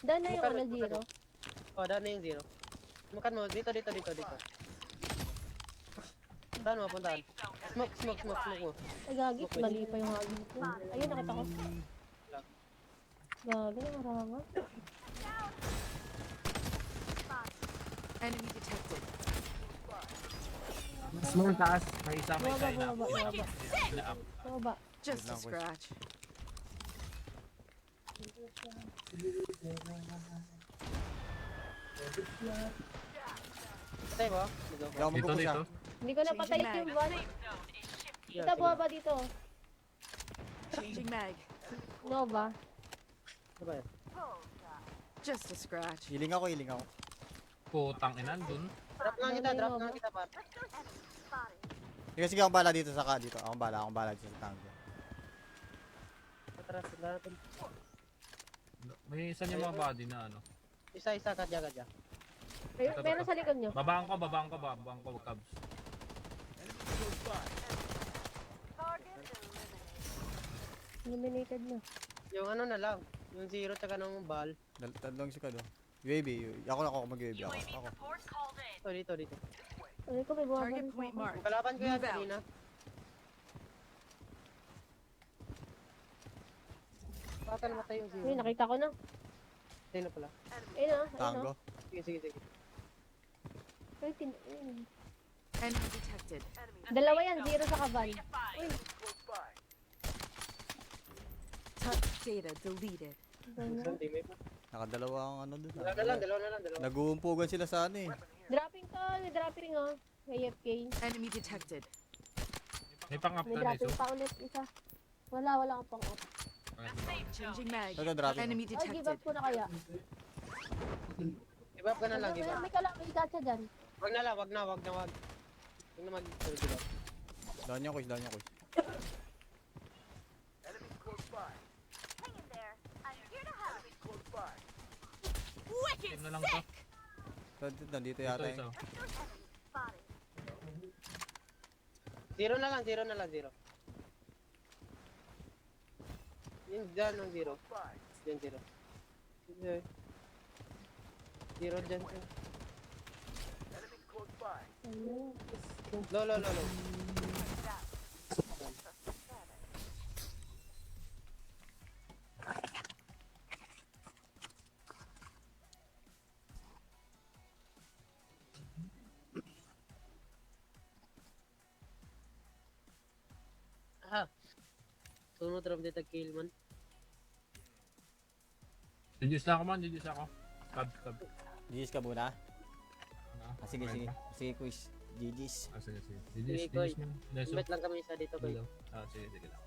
Daan na yung ano, zero. Oh, daan na yung zero. Smokean mo. Dito. Saan mo, puntaan? Smoke mo. Ay, gagi. Mali pa yung hagis ko. Ayun, nakita ko. Gagi, narangan. Enemy detected. Small taas. May isa, may isa. Baba. Baba. Just a scratch. Patay mo? Hindi ako Dito, magpupush dito. Hindi ko napatay yung one. Kita baba dito. Changing mag. Nova. Ano ba yan? Just a scratch. Healing ako. Putang ina, dun. Drop nga kita par. Sige, akong bala dito sa dito. Akong bala dito sa tango. Atras natin. May isa niya mga body na ano. Isa, kadya. Ayun, meron sa likod nyo. Babaan ko, Cubs. Eliminated na. Yung ano na lang. Yung zero tsaka ng ball. Talong si Kado. UAV. Ako mag-UAV ako. Dito. Ano ko, may buwaban Target point mark. Kalaban ko yan Move out. kanina. Bakit namatay yung zero? Ayun, nakita ko na. Sino pala? Ayun, Tango. Sige. Ayun. Enemy detected. Dalawa yan, zero sa kaban. Uy, Touch data deleted. Isang teammate mo. Nakadalawa ang ano dun. Dalawa na lang. Nag-uumpugan sila sa ano eh. dropping to, may dropping oh. AFK. Enemy detected. May pang-up May na dropping iso. pa ulit isa. Wala akong pang off. Changing mag. Nag-dropping. Enemy Ay, give up detected. ko na kaya. Give up ka na lang, give up. May gacha dyan. Wag na. Wag na mag-give up. Down niya, Kuis. Team na lang to. Nandito Dito yata isa. eh. Zero na lang. Yung dyan ng zero. Dyan zero. Zero dyan. Low. Sunod ram dito kill man. Jujus na ako man, Cubs. GG's ka muna. Ano? Sige, Okay pa? Sige, Kuis. GG's. Sige. Sige, Koy. Jujus man. Leso. Invite lang kami isa dito koy. Sige lang.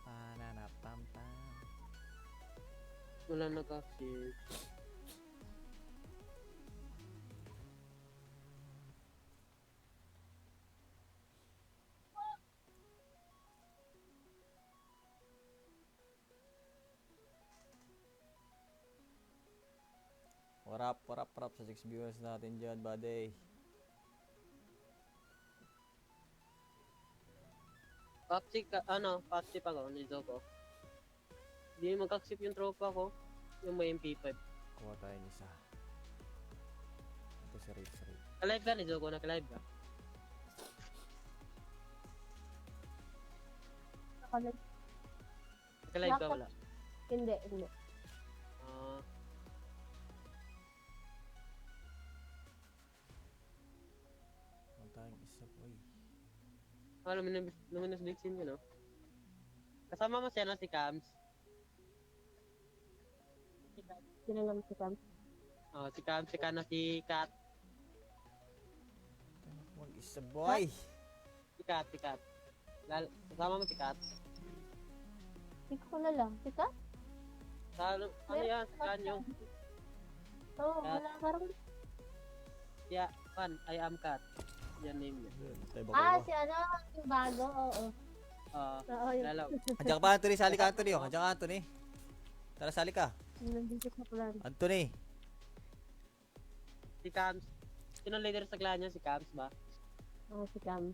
Pananapampan. Wala nag-access. Warap sa 6 viewers natin dyan, buddy. Paksip ako, nito ko. Hindi mag-accept yung tropa ko. Yung may MP5. Kuha tayo ng isa. Ito si Rafe. Ka-live ka, nito ko. Naka-live ka. Naka-live ka, wala. Hindi. Ah, Kuha tayong isa, boy. luminous Dixon yun, no? Kasama mo siya na si Cams. Sino naman si Cam? Oh, si Cams, si Kana, si Kat. Huwag isa, boy. Si Kat. Kasama mo si Kat. Hindi ko na lang. Si Kat? Ano yan? Si Kanyo. Oo, wala. Parang... Yeah, I am Kat. Yan name niya. si ano, yung bago. Oo. Oo, yun. Lalaw. Andiyan ka pa, Anthony. Sali ka, Anthony. Andiyan ka, Anthony. Tara, sali ka. Nandito sa plan. Anthony. Si Cams. Sino leader sa clan niya? Si Cams ba? Oo, si Cam.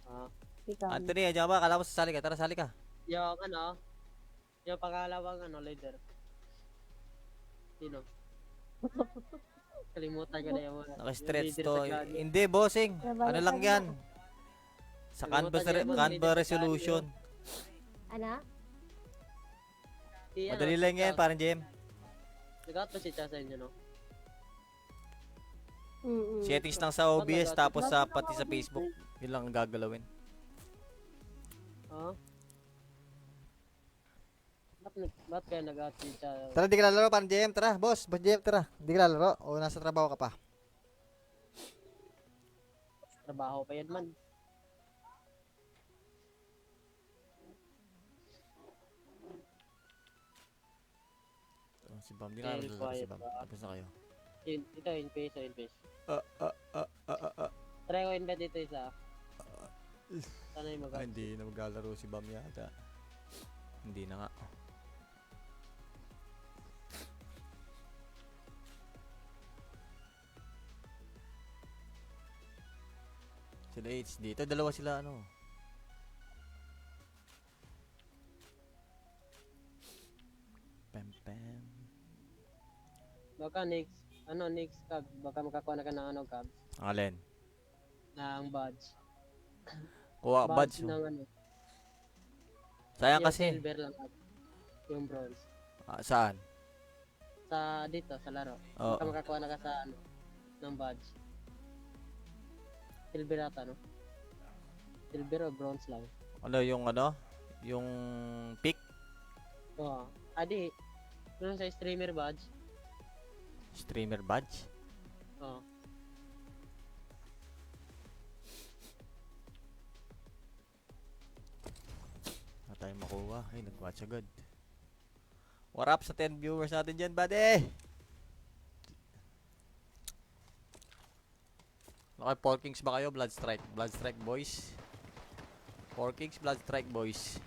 Ah. Si Cam. Anthony, andiyan ka ba? Kala mo sasali ka. Tara, sali ka. Yung ano, Yung pangalawang ano, leader. Sino? Kalimutan ko na yung mga. Naka-stretch yung leader to. sa clan. Hindi, bossing. Ano lang yan? Sa Canva resolution. Ano? Si, ano, Madali lang yan, parang Jem. Nag-outro si Cha sa inyo, no? Settings lang sa OBS, tapos sa pati sa Facebook. Yun lang ang gagalawin. Oo. Ba't kaya nag-outro si Cha? Tara, di ka lalaro, parang Jem. Tara, boss Jem, tara. Di ka lalaro o nasa trabaho ka pa? Trabaho pa yan man. Si Bam, di ka Very lalaro si quiet Bam. ba? Tapos na kayo. Ito, in-face o in-face. Ah. Try ko invite dito isa. Sana yung Ah, hindi na maglalaro si Bam yata. Hindi na nga. Sila H dito, dalawa sila ano. Pam pam. Baka next, Cab, baka makakuha na ka ng ano, Cab, Alin? ng badge. Kuha badge. ng ano. Sayang Yung kasi. silver lang, Cab. Yung bronze. Ah, saan? Sa dito, sa laro. Oo. Baka makakuha na ka sa ano, ng badge. Silver ata, no? Silver o bronze lang. Ano yung ano? Yung pick? Oo. Adi, doon sa streamer badge. Streamer badge? Oo. Wala tayong makuha. Ay, nag-watch agad. What up sa 10 viewers natin dyan, buddy? Okay, 4 Kings ba kayo? Blood Strike. Blood Strike boys. 4 Kings, Blood Strike boys.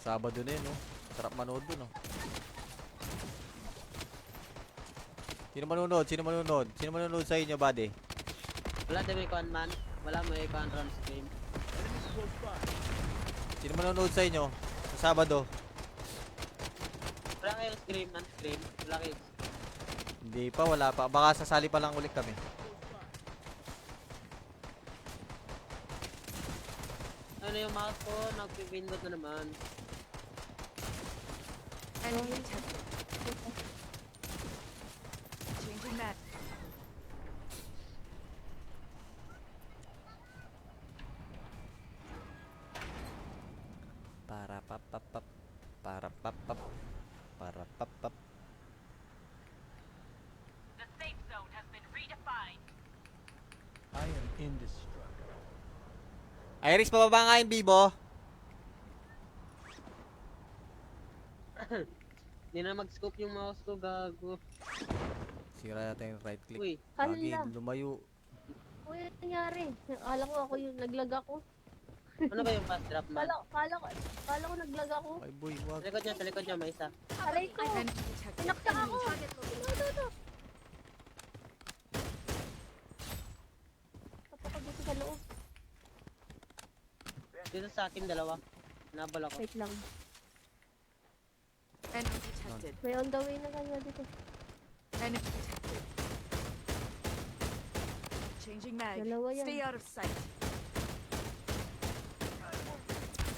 Sabado na yun, no? Sarap manood dun, no? Sino manunod? Sino manunod? Sino manunod sa inyo, buddy? Wala din may kuhan man. Wala may kuhan run stream. Sino manunod sa inyo? Sa Sabado? Wala kayong stream, non-stream. Wala kayong Hindi pa, wala pa. Baka sasali pa lang ulit kami. ano yung mouse ko, nagpipindot na naman. Enemy detected. Changing mag. Para papapap. Para papap. Para papap. The safe zone has been redefined. I am indestructible. Iris, pababa nga yung Bibo. Hindi na mag-scope yung mouse ko, gago. Sira natin yung right click. Uy, Lagi, Hala. lumayo. Uy, ano nangyari? Akala ko ako yung naglag ako. ano ba yung fast drop man? Kala ko naglag ako. Ay boy, wag. Sa likod niya, may isa. Aray ko. Enemy detected. Pinaktak ako. Ito. Kapag sa loob. Dito sa akin, dalawa. Nabal ako. Wait lang. Enemy detected. May on the way na kanya dito. Enemy detected. Changing mag. Dalawa yan. Stay out of sight.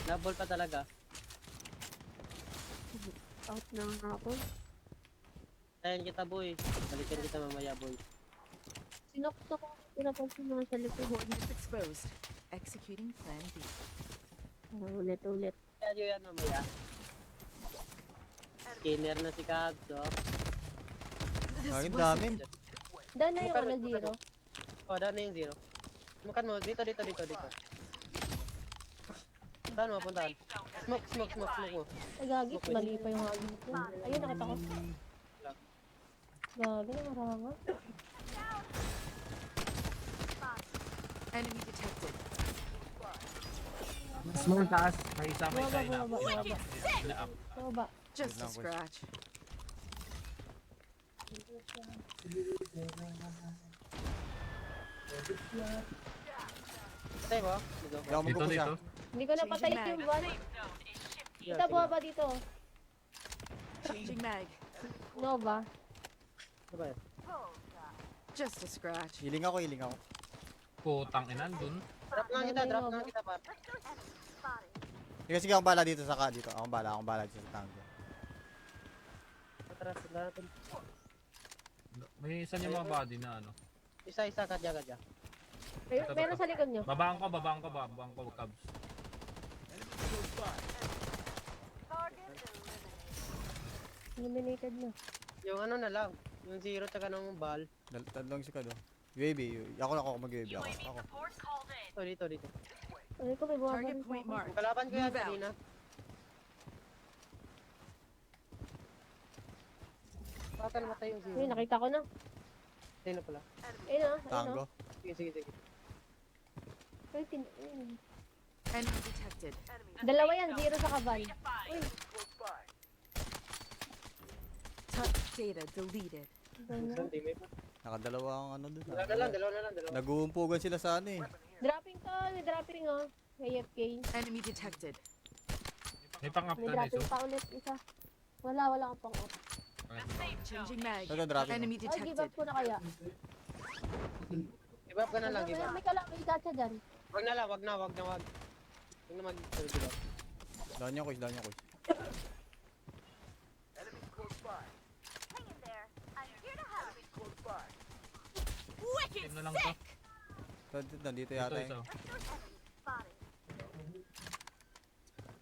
Nabal pa talaga. Out na nga ako. Ayan kita, boy. Balikan kita mamaya, boy. Sinokto ko. Pinapansin mga sa likod. Coordinates exposed. Executing plan B. Ulit. Kaya yan mamaya. Skinner na si Kabs, oh. Ay, ang dami. Dahil na yung ano zero. Oh, down na yung zero. Makan mo. Dito. Saan mo, puntahan? Smoke mo. Ay, gagi. Mali pa yung hagi ko. Ayun, nakita ko. Gagi, marama. Enemy detected. Small taas. May isa, may isa. Baba. Ina-up. Baba. Just a lang, boys. scratch. Patay ba? Nizoko. Hindi ako Dito, magkukusa. dito. Hindi ko napatay Changing yung mag. one. Safe zone is shifting. Yeah, Kita sige. buha ba dito? Changing mag. Nova. Ano ba yun? Just a scratch. Healing ako, healing ako. Putang ina, dun. Drop nga kita, drop nga kita, par. Sige, akong bala dito sa dito. Akong bala dito sa tango. Atras sila natin. May isa niya mga body na ano. Isa-isa, kadya-kadya. Meron sa likod nyo. Babaan ko, Cubs. Eliminated na. Yung ano na lang. Yung zero tsaka ng ball. Talong si Kado. UAV. Ako mag-UAV ako. UAV support called in. Dito. Ano ko may buha ba Target dito? point marked. Kalaban ko yan Move out. kanina. Baka namatay yung zero. Uy, nakita ko na. Sino pala? Ayun na. Tango. Sige. Ayun. Enemy detected. Dalawa yan, zero sa kabal. Redefined. Touch data deleted. Isang team pa. Nakadalawa ang ano dun. Dalawa na lang. Nag-uumpugan sila sa ano eh. Dropping to, may dropping oh. AFK. Enemy detected. May pang-up May ka na dropping iso. pa ulit isa. Wala akong pang up. The safe zone. Changing mag. Ito, dropping. Enemy Ay, give up detected. ko na kaya. Give up ka na lang, give up. May may gacha dyan. Wag na. Wag na mag-give up. Down niyo, Kuis. Team na lang to. Nandito Ito yata isa. eh.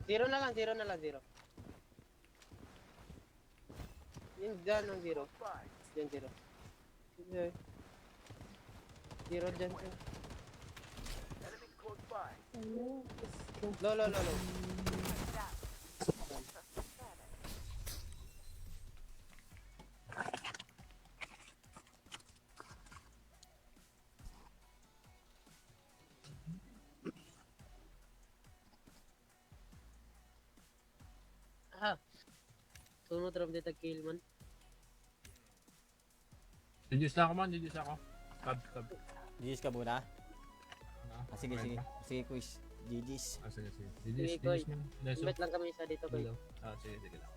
Zero na lang. Yung dyan ang zero. Dyan zero. Okay. Zero dyan. Lo. Sunod ram dito kill man. Reduce na ako man, Cubs. GG's ka muna. Ah, Sige, okay. Sige, Kuis. GG's. Sige. Sige, Koy. GG's man. Leso. Invite lang kami isa dito kayo. Sige lang.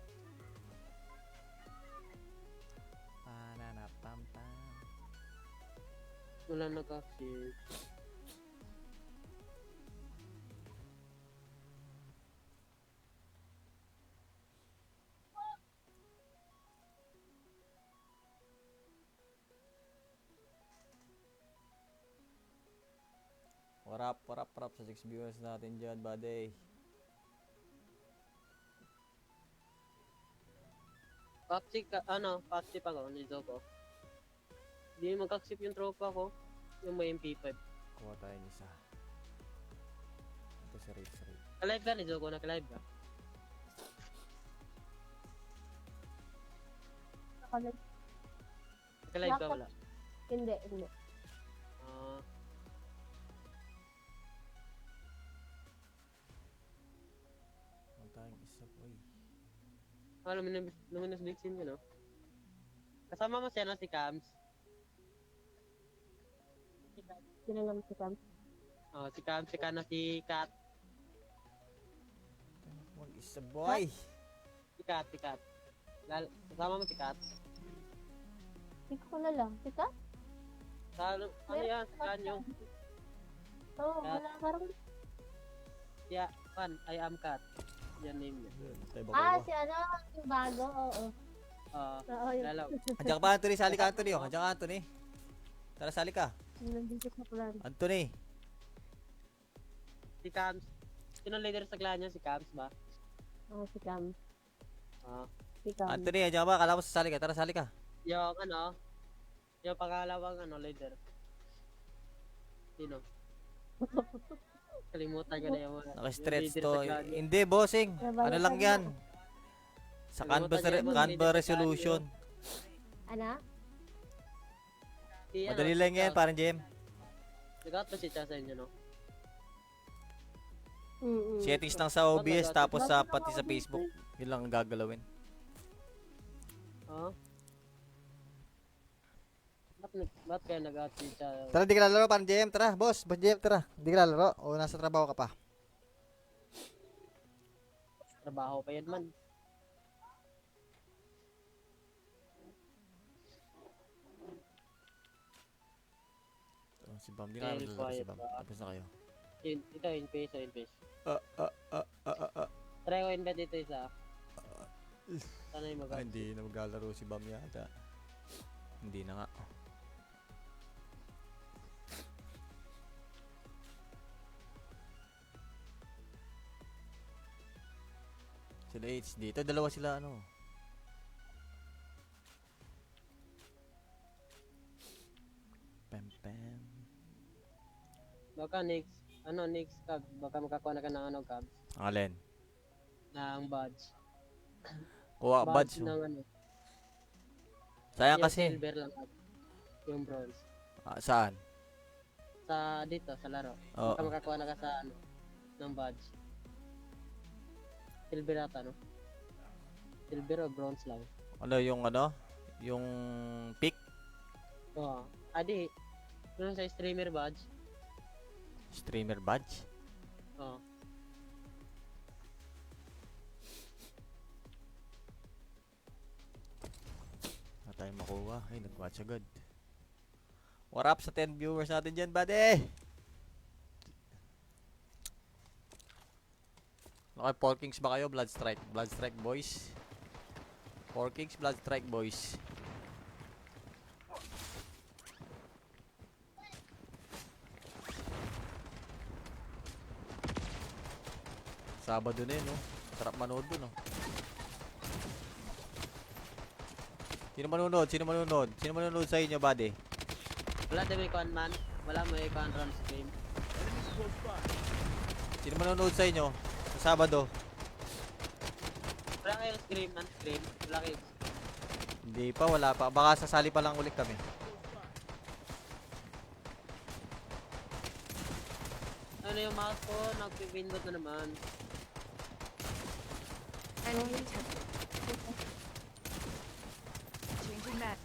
Pananapam-pam. Wala nag-access. What up sa 6 viewers natin dyan, buddy. Paksip ako, Nizoko. Hindi mag-access yung tropa ko. Yung may MP5. Kuha tayo ng isa. Ito si Rage. Ka-live ka, Nizoko? Naka-live ka? Naka-live ka, wala? Hindi. Ah, Kuha tayo ng isa, boy. luminous Vixen yun, no? Kasama mo siya, no? Si Cams. Sino naman si Cam? Oh, si Cams, si Kana, si Kat. Huwag isa, boy. Si Kat. Kasama mo si Kat. Hindi ko na lang. Si Cam? Ano yan? Si Kanyo. Oo, wala. Parang... Yeah, I am Kat. Yan name niya. Tayo ba Ah, kuha? si ano? Yung bago, oo. Oo, yun. Lalaw. Andiyan ka ba, Anthony? Sali ka, Anthony. Oh. Andiyan ka, Anthony. Tara, sali ka. Yung nandito sa plan. Anthony. Si Cams. Sino leader sa clan niya? Si Cams ba? Oo, si Cam. Ah. Si Cam. Anthony, andiyan ka ba? Kala mo sasali ka. Tara, sali ka. Yung yung pangalawang leader. Sino? Kalimutan ko na yung Naka-stretch leader to. sa clan niya. Hindi, bossing. Ano lang yan? Sa Canva resolution. Ano? Si, Madali lang yan, parang Jem. Nag-out ba si Cha sa inyo, no? Settings lang sa OBS, tapos sa pati sa Facebook. Yun lang ang gagalawin. Oo. Ba't kaya nag-outfit siya? Tara, di ka lalaro, parang JM. Tara, boss. Boss JM, tara. Di ka lalaro. O nasa trabaho ka pa. Trabaho pa yan man. Si Bam, di na Very lalaro si quiet Bam. ba? Tapos na kayo. Ito, in-face o in-face. Ah, ah, ah, ah, ah, ah. Try ko invite dito isa. Sana yung Ah, mag- hindi na maglalaro si Bam yata. Hindi na nga. Sila H dito, dalawa sila ano. Pam pam. Baka next, next cab. Baka makakuha na ka ng cabs. Ang alin? Ng badge. Kuha badge. ng ano. Sayang Yung kasi. silver lang cab. Yung bronze. Ah, saan? Sa dito, sa laro. Oo. Baka makakuha na ka sa ng badge. Silver ata, no? Silver o bronze lang. Ano yung ano? Yung pick? Oo. Adi, ano sa streamer badge? Streamer badge? Oo. Wala tayong makuha. Ay, nag-watch agad. What up sa 10 viewers natin dyan, buddy? Okay, 4 Kings ba kayo? Blood Strike. Blood Strike boys. 4 Kings, Blood Strike boys. Sabado na yun, no? Sarap manood dun, no? Sino manunod? Sino manunod? Sino manunod sa inyo, buddy? Wala din may kuhan man. Wala may kuhan run stream. Sino manunod sa inyo? Sa Sabado? Wala kayong scream man, scream. Wala kayo. Hindi pa, wala pa. Baka sasali pa lang ulit kami. Ano yung mouse ko? Nag-window na naman. Enemy detected. Changing mag.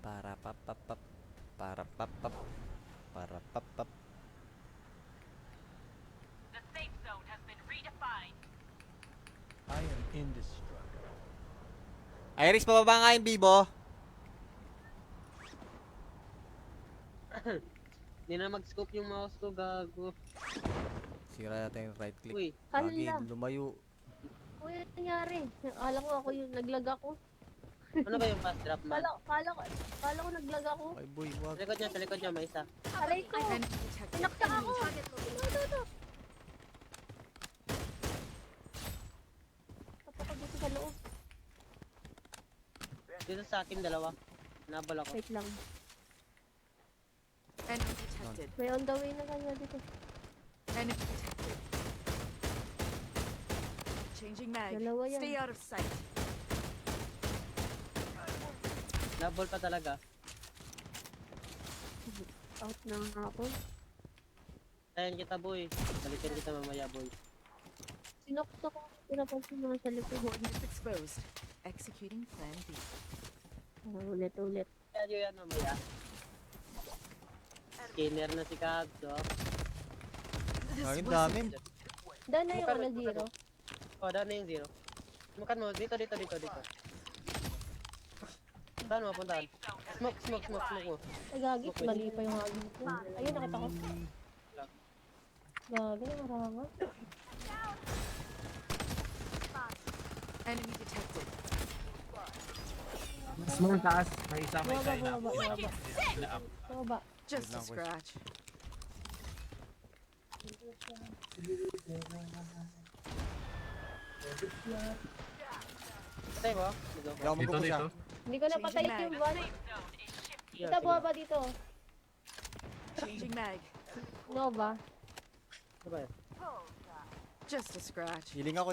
Para papapap. Para papap. Para papap. The safe zone has been redefined. I am indestructible. Iris, pababa nga yung Bibo. Hindi na mag-scope yung mouse ko, gago. Sira natin yung right click. Uy, Lagi, Hala. lumayo. Uy, ano nangyari? Alam ko ako yung naglag ako. ano ba yung fast drop man? Kala ko naglag ako. Ay boy, wag. Sa likod niya may isa. Aray ko. Enemy detected. Pinaktak ako. Ito. Tapos ako dito sa loob. Dito sa akin dalawa. Nabal ako. Wait lang. Enemy detected. May on the way na kanya dito. Enemy detected. Changing mag. Dalawa yan. Stay out of sight. Nabal pa talaga. Out na nga ako. Tayan kita, boy. Balikan kita mamaya, boy. Sinokto ko. Pinapansin mga sa likod. Coordinates exposed. Executing plan B. Ulit. Kaya yan mamaya. Skinner na si Cabs, oh. Ay, ang dami. Doon na yung ano, zero. Oh, doon na yung zero. Mukan mo. Dito. Saan mo puntahan? Smoke mo. Ay, gagi. Mali pa yung hagin ko. Ayun, nakita ko. Gagi, marama. Enemy detected. Small taas. May isa, may isa. Bumaba. Ina-up. Baba. Just Wait a lang, boys. scratch. Patay mo? Hindi Dito. ako Dito, magkukusya. dito. Hindi ko napatay Changing yung mag. one. Safe zone is shifting. Kita bumaba dito. Changing mag. Nova. Ano ba yun? Just a scratch. Hiling ako.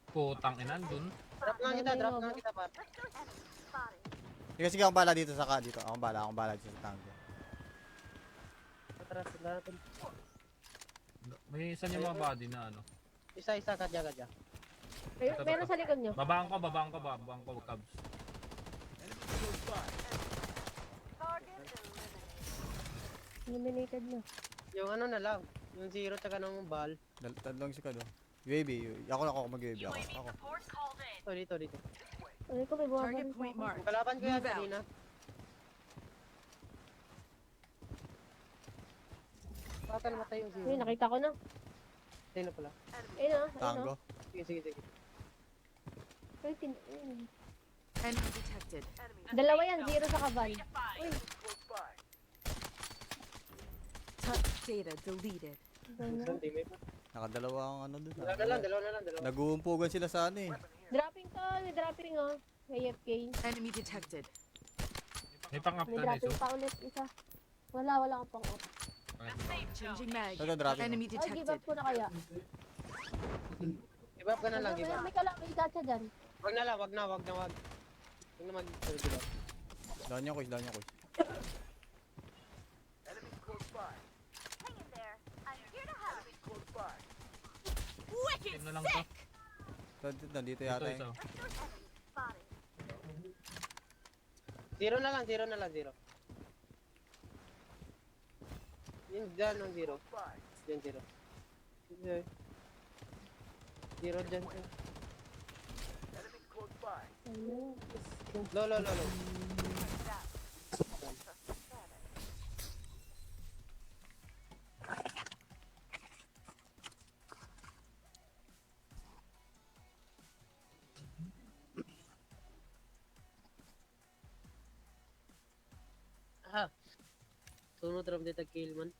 Putang ina, dun. Drop lang kita, par. Sige, akong bala dito sa ka. Dito. Akong bala dito sa tango. Tara, natin. May isa niya mga body na ano. Isa, kadya. Meron sa likod nyo. Babaan ko, Cubs. Eliminated na. Yung ano na lang. Yung zero tsaka ng ball. Talong si Kado. UAV. Ako mag-UAV ako. UAV support called in. Dito. Ay ko may buwaban Target sa point akin. marked. Kalaban ko yan Move out. kanina. Baka namatay yung zero. Ay, nakita ko na. Sino pala? Ayun na. Tango. Sige. Ayun. Enemy detected. Dalawa yan, zero sa kabal. Redefined. Data deleted. Isang teammate mo. Nakadalawa ang ano dun. Dalawa na lang. Nag-uumpugan sila sa ano eh. Dropping to, may dropping oh. May AFK. Enemy detected. May pang-up May na dropping Neso. pa ulit isa. Wala akong pang up. The safe zone. Changing mag. Ito, dropping. Enemy Ay, give up detected. ko na kaya. Give up ka na lang, give up. May may gacha dyan. Wag na. Wag na mag-give up. Dahan niya ko. Wicked Team na lang to. Nandito Ito, yata isa. eh. Zero na lang. Yung dyan ng zero. Yan zero. Okay. Zero dyan. Lo. Sunod ram dito kill man.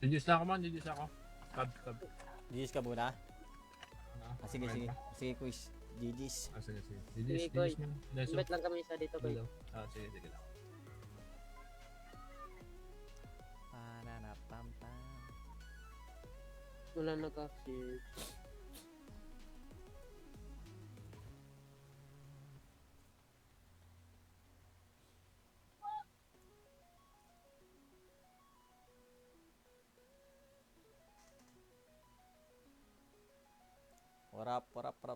Jijis na ako man. Cubs. GG's ka muna. Sige. Okay. Sige, quiz. GG's. Sige. Sige, Koy. Jijis man. Neso. Invite lang kami isa dito ko. Sige lang. Pananapam-pam. Wala nag-share. Warap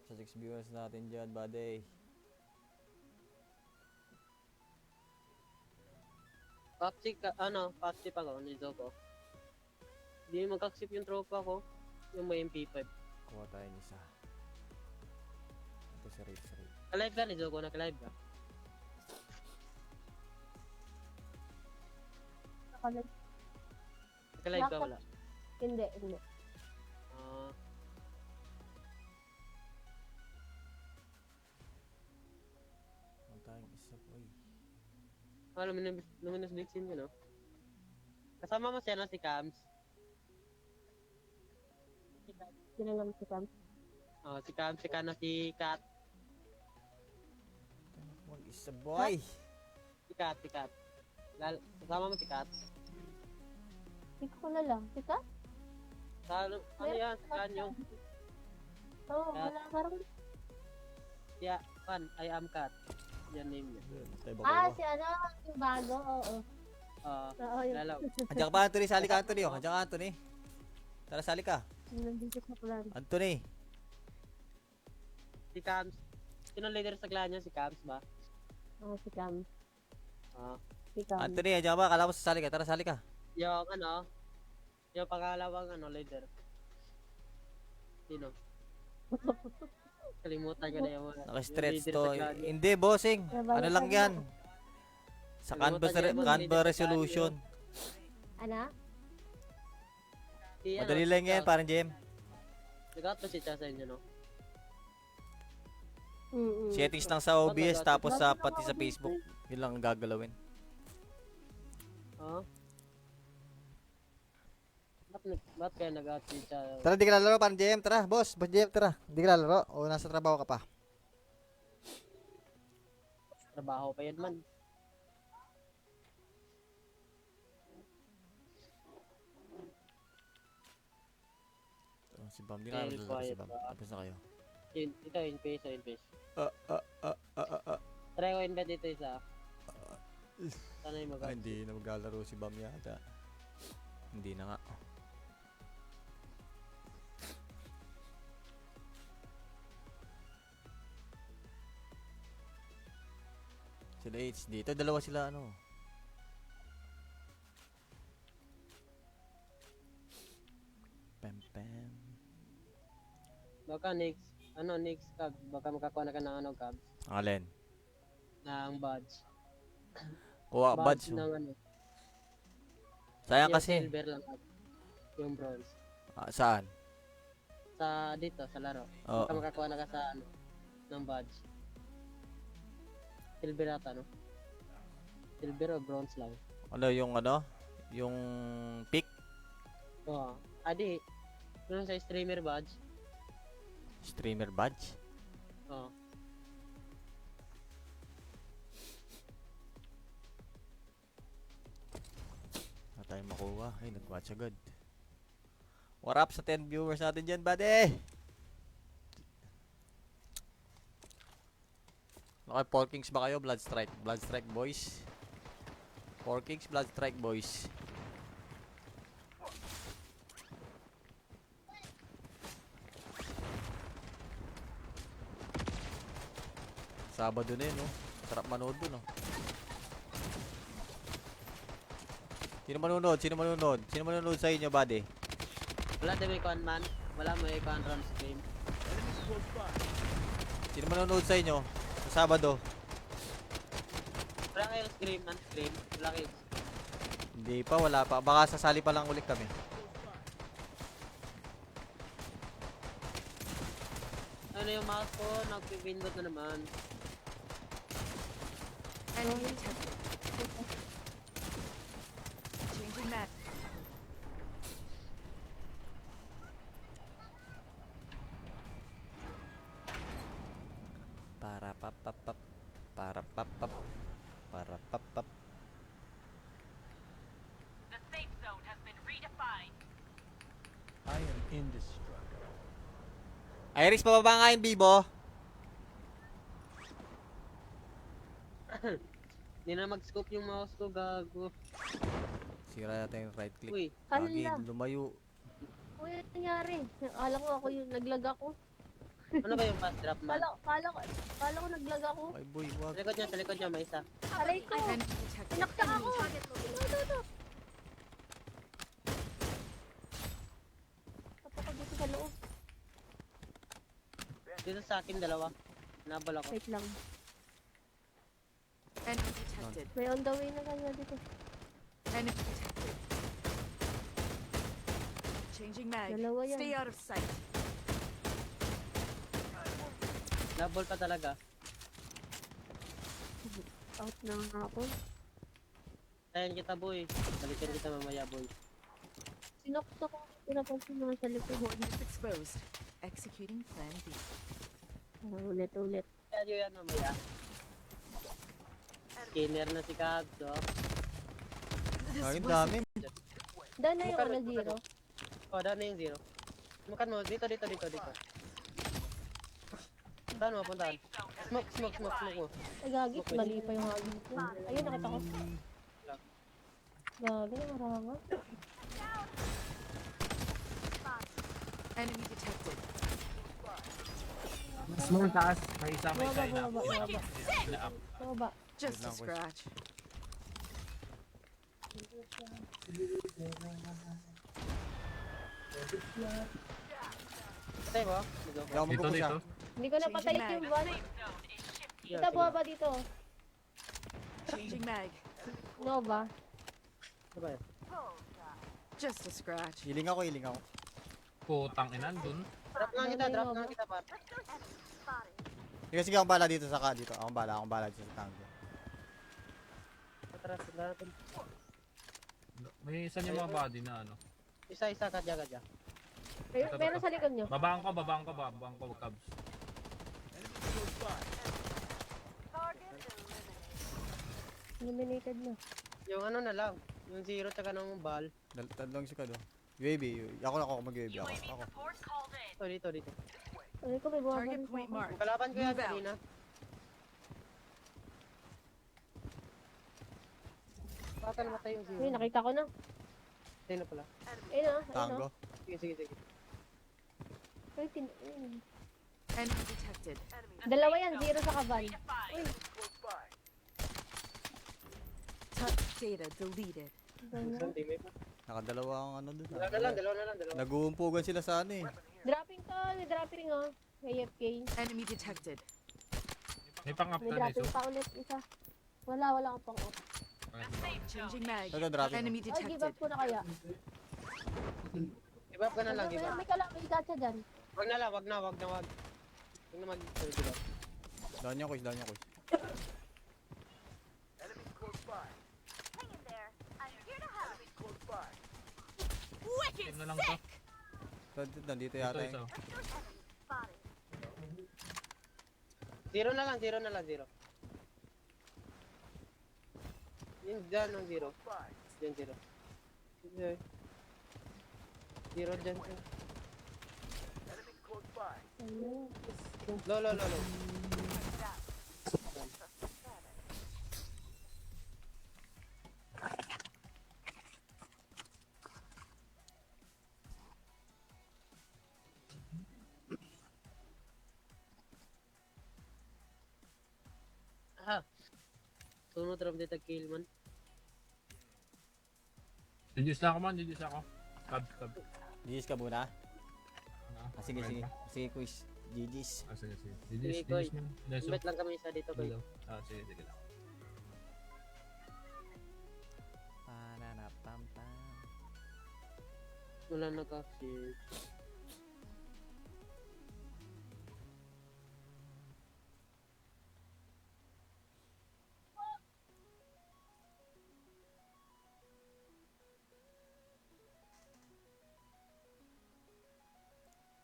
sa 6 viewers natin dyan, buddy. Paksip ako ni Zoko. Hindi mag-accept yung tropa ko. Yung may MP5. Kuha tayo ng isa. Ito si Rage. Ka-live ka ni Zoko? Naka-live ka? Naka-live ka wala? Hindi. Ah, Kuha tayong isa po eh. luminous Dixon yun, no? Kasama mo siya na si Cams. Sino naman si Cam? Si Cams, si Kana, si Kat. Mag-isa boy. Si Kat. Kasama mo si Kat. Hindi ko na lang. Si Cam? Ano yan? Saan yung? Oo, wala parang... Yeah, I am Kat. Yan name niya. Tayo ba Ah, kuha? si ano, yung bago, oo. Oo, yung... Lalaw. Andiyan ka ba, Anthony? Sali ka, Anthony. Oh. Andiyan ka, Anthony. Tara, sali ka. Nandito sa plan. Anthony. Si Cams. Sino leader sa clan niya? Si Cams ba? Oo, si Cam. Si Cam. Anthony, andiyan ka ba? Kala mo sasali ka. Tara, sali ka. Yung yung pangalawang leader. Sino? Kalimutan ko na yung Naka-stretch leader to. sa clan niya. Hindi, bossing. Ano lang yan? Sa Canva resolution. Ano? Si, Madali lang yan, parang Jem. Nag-out ba si Cha sa inyo, no? Settings lang sa OBS, tapos sa pati sa Facebook. Yun lang ang gagalawin. Ba't kaya nag-out si Cha? Tara, di ka lalaro, parang Jem. Tara, boss. Boss Jem, tara. Di ka lalaro. O nasa trabaho ka pa. Trabaho pa yan man. Si Bam, di ka lalaro si Bam. Tapos na kayo. Ito, in-face. Ah. Try ko invite dito isa. Sana yung mag-out. Hindi na maglalaro si Bam yata. Hindi na nga. Sila H. Dito, dalawa sila ano. Pam pam. Baka next, next cab. Baka makakuha na ka ng cab. Ang alin? Ng badge. Kuha, badge. ng ano. Sayang Yung kasi. silver lang cab. Yung bronze. Saan? Sa dito, sa laro. Oo. Baka makakuha na ka sa ng badge. Silver ata, no? Silver o bronze lang. Ano? Yung pick? Oo. Adi, ano sa streamer badge? Streamer badge? Oo. Wala tayong makuha. Ay, nag-watch agad. What up sa 10 viewers natin dyan, buddy? Okay, 4 Kings ba kayo? Blood Strike. Blood Strike, boys. 4 Kings, Blood Strike, boys. Sabado na yun, no? Sarap manood dun, no? Sino manunod? Sino manunod sa inyo, buddy? Wala din may kuhan man. Wala may kuhan run stream. Sino manunod sa inyo? Sa Sabado? Wala kayong stream, non-stream. Wala kayo. Hindi pa, wala pa. Baka sasali pa lang ulit kami. Ano yung mouse ko? Nag-window na naman. Enemy detected. Changing map. Para papapap. Para papap. Para papap. The safe zone has been redefined. I am indestructible. Iris, pababa nga yung Bibo. Hindi na mag-scope yung mouse ko, gago. Sira natin yung right click. Uy, Ano Lagi, lang? lumayo. Uy, ano nangyari? Akala ko ako yung naglag ako. ano ba yung fast drop man? Kala ko naglag ako. Ay boy, wag. Sa likod niya, may isa. Aray ko! Enemy detected. Pinakta ako! Ito. Tapos ako dito sa loob. Dito sa akin, dalawa. Nabal ako. Wait lang. Enemy detected. May on the way na kanya dito. Enemy detected. Changing mag. Dalawa yan. Stay out of sight. Nabal pa talaga. Out na nga ako. Tayan kita, boy. Balikan kita mamaya, boy. Sinokto ko. Pinapansin naman sa likod. Coordinates exposed. Executing plan B. Ulit. Kaya yun yan mamaya. Skinner na si Cabs, oh. Ay, ang dami. Dahil na yung ano, zero. Oh, daan na yung zero. Makan mo. Dito. Saan mo, puntaan? Smoke mo. Ay, gagi. Mali pa yung hagin ko. Ayun, nakita ko. Gagi, marama. Enemy detected. Small taas. May isa. Baba. Na-up. Baba. Just Wait a lang, boys. scratch. Patay mo? Hindi ako Dito, magkukusya. dito. Hindi ko napatay Changing yung mag. van. Kita baba dito. Changing mag. Nova. Ano ba yun? Just a scratch. Healing ako. Putang ina, dun. Drop lang kita, par. Sige, akong bala dito sa dito. Akong bala dito sa tango. Atras natin. May isa niya mga body na ano. Isa, kadya. Meron sa likod nyo. Babaan ko, Cabs. Eliminated na. Yung ano na lang. Yung zero tsaka ng ball. Tatlong si Kado. UAV. Ako mag-UAV ako. Support called in. Dito. Ay ko, may buwaban Target sa point ako. marked. Kalaban ko yan Move out. kanina. Baka namatay yung zero. Ay, nakita ko na. Sino pala? Ayun na. Tango. Sige. Ay, ayun. Enemy detected. Dalawa yan, zero sa kaban. Uy, Data deleted. Ganyan. Isang teammate pa. Nakadalawa ang ano dun. Dalawa na lang. Nag-uumpugan sila sa ano eh. Dropping to, may dropping oh. AFK. Enemy detected. May pang-up May ka na dropping iso. pa ulit isa. Wala akong pang up. The safe zone. Changing mag. Ito, dropping. Enemy Ay, give up detected. ko na kaya. Give up ka na lang, give up. May gacha dyan. Wag na lang, wag na mag-give up. Down niya, quiz, down niya, quiz. Team na lang to. Nandito Ito yata iso. eh. Zero na lang, zero. Yun dyan ang zero. Dyan zero. Okay. Zero dyan. Lo. Ah. Sunod ram dito kill man. Reduce na ako man, reduce ako. Cab. GG's ka muna. Ano? Sige, Okay sige. pa? Sige, quiz. GG's. Sige. Sige, Reduce man. Leso. Invite lang kami isa dito kayo. Sige lang. Pananapam-pam. Wala nag-access.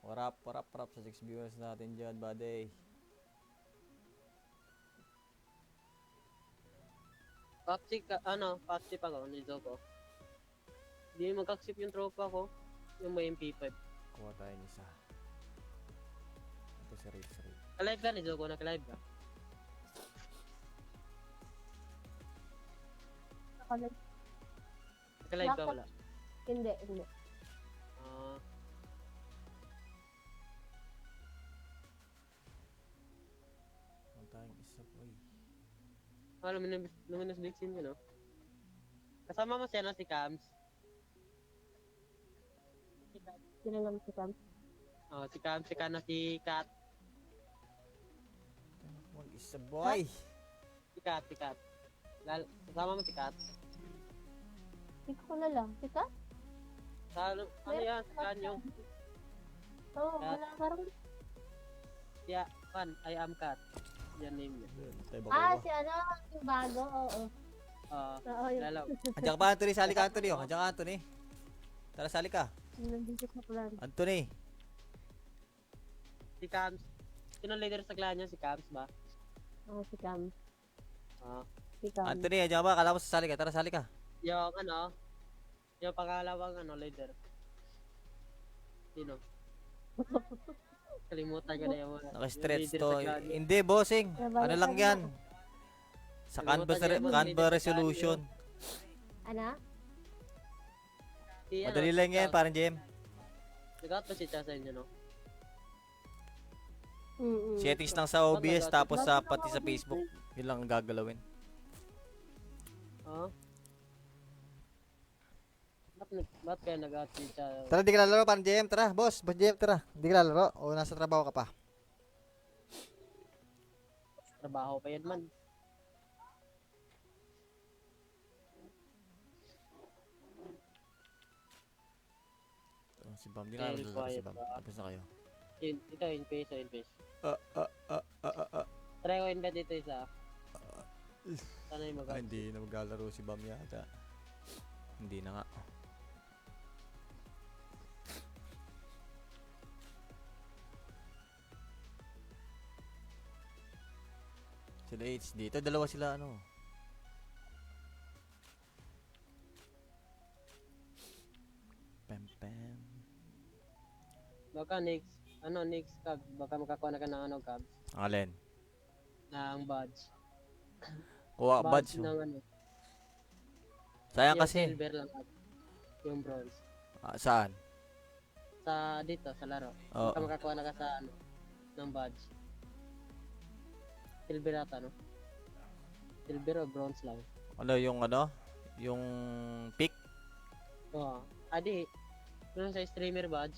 Warap sa 6 viewers natin dyan, buddy. Patsy pa ako, nito ko. Hindi mag-accept yung tropa ko. Yung may MP5. Kuha tayo ng isa. Ito si Rafe. Ka-live ka, nito ko, naka-live ka. Naka-live ka, wala. Hindi. Ah, Kuha tayong isa po eh. luminous big scene yun, no? Kasama mo siya, no, si Cams. Sino lang si Cam? Oh, si Cams, si Kana, si Kat. Mag-isa boy. Si Kat. Kasama mo si Kat. Hindi ko na lang. Sika? Sa ano yan, sa kanyo. Oo, wala parang... Yeah, I am Kat. Yan name niya. Tayo ba Ah, kuha? si ano, yung bago, oo. Oo, yun. Lalaw. Andiyan ka ba, Anthony? Sali ka, Anthony. Oh. Andiyan ka, Anthony. Tara, sali ka. Nandito sa plan. Anthony. Si Cams. Sino leader sa clan niya? Si Cams ba? Oo, si Cam. Ah. Si Cam. Anthony, andiyan ka ba? Kala mo sasali ka. Tara, sali ka. Yung yung pangalawang leader. Sino? Kalimutan ko na yung Naka-stretch leader to. sa clan niya. Hindi, bossing. Ano lang yan? Sa Canva resolution. Ano? Si, Madali lang yan, parang Jem. Nag-out ba si Cha sa inyo, no? Settings lang sa OBS, tapos sa pati sa Facebook. Yun lang ang gagalawin. Oo. Ba't kaya nag-out si Cha? Tara, di ka lalaro, parang Jem. Tara, boss. Boss Jem, tara. Di ka lalaro. O, nasa trabaho ka pa. Trabaho pa yan man. Si Bam, di ka lalaro si Quiet Bam. ba? Tapos na kayo. Ito, in face. Ah. Try ko invite dito isa. Sana yung mag-out. Hindi na maglalaro si Bam yata. Hindi na nga. Sila H dito, dalawa sila ano. Pam. Baka next cab. Baka makakuha na ka ng cabs. Alin? Ng badge. Kuha badge. ng ano. Sayang Yung kasi. silver lang cab. Yung bronze. Saan? Sa dito, sa laro. Oo. Baka makakuha na ka sa ano. Ng badge. Silver ata, no? Silver o bronze lang. Ano yung ano? Yung pick, Oo. Adi, doon sa streamer badge.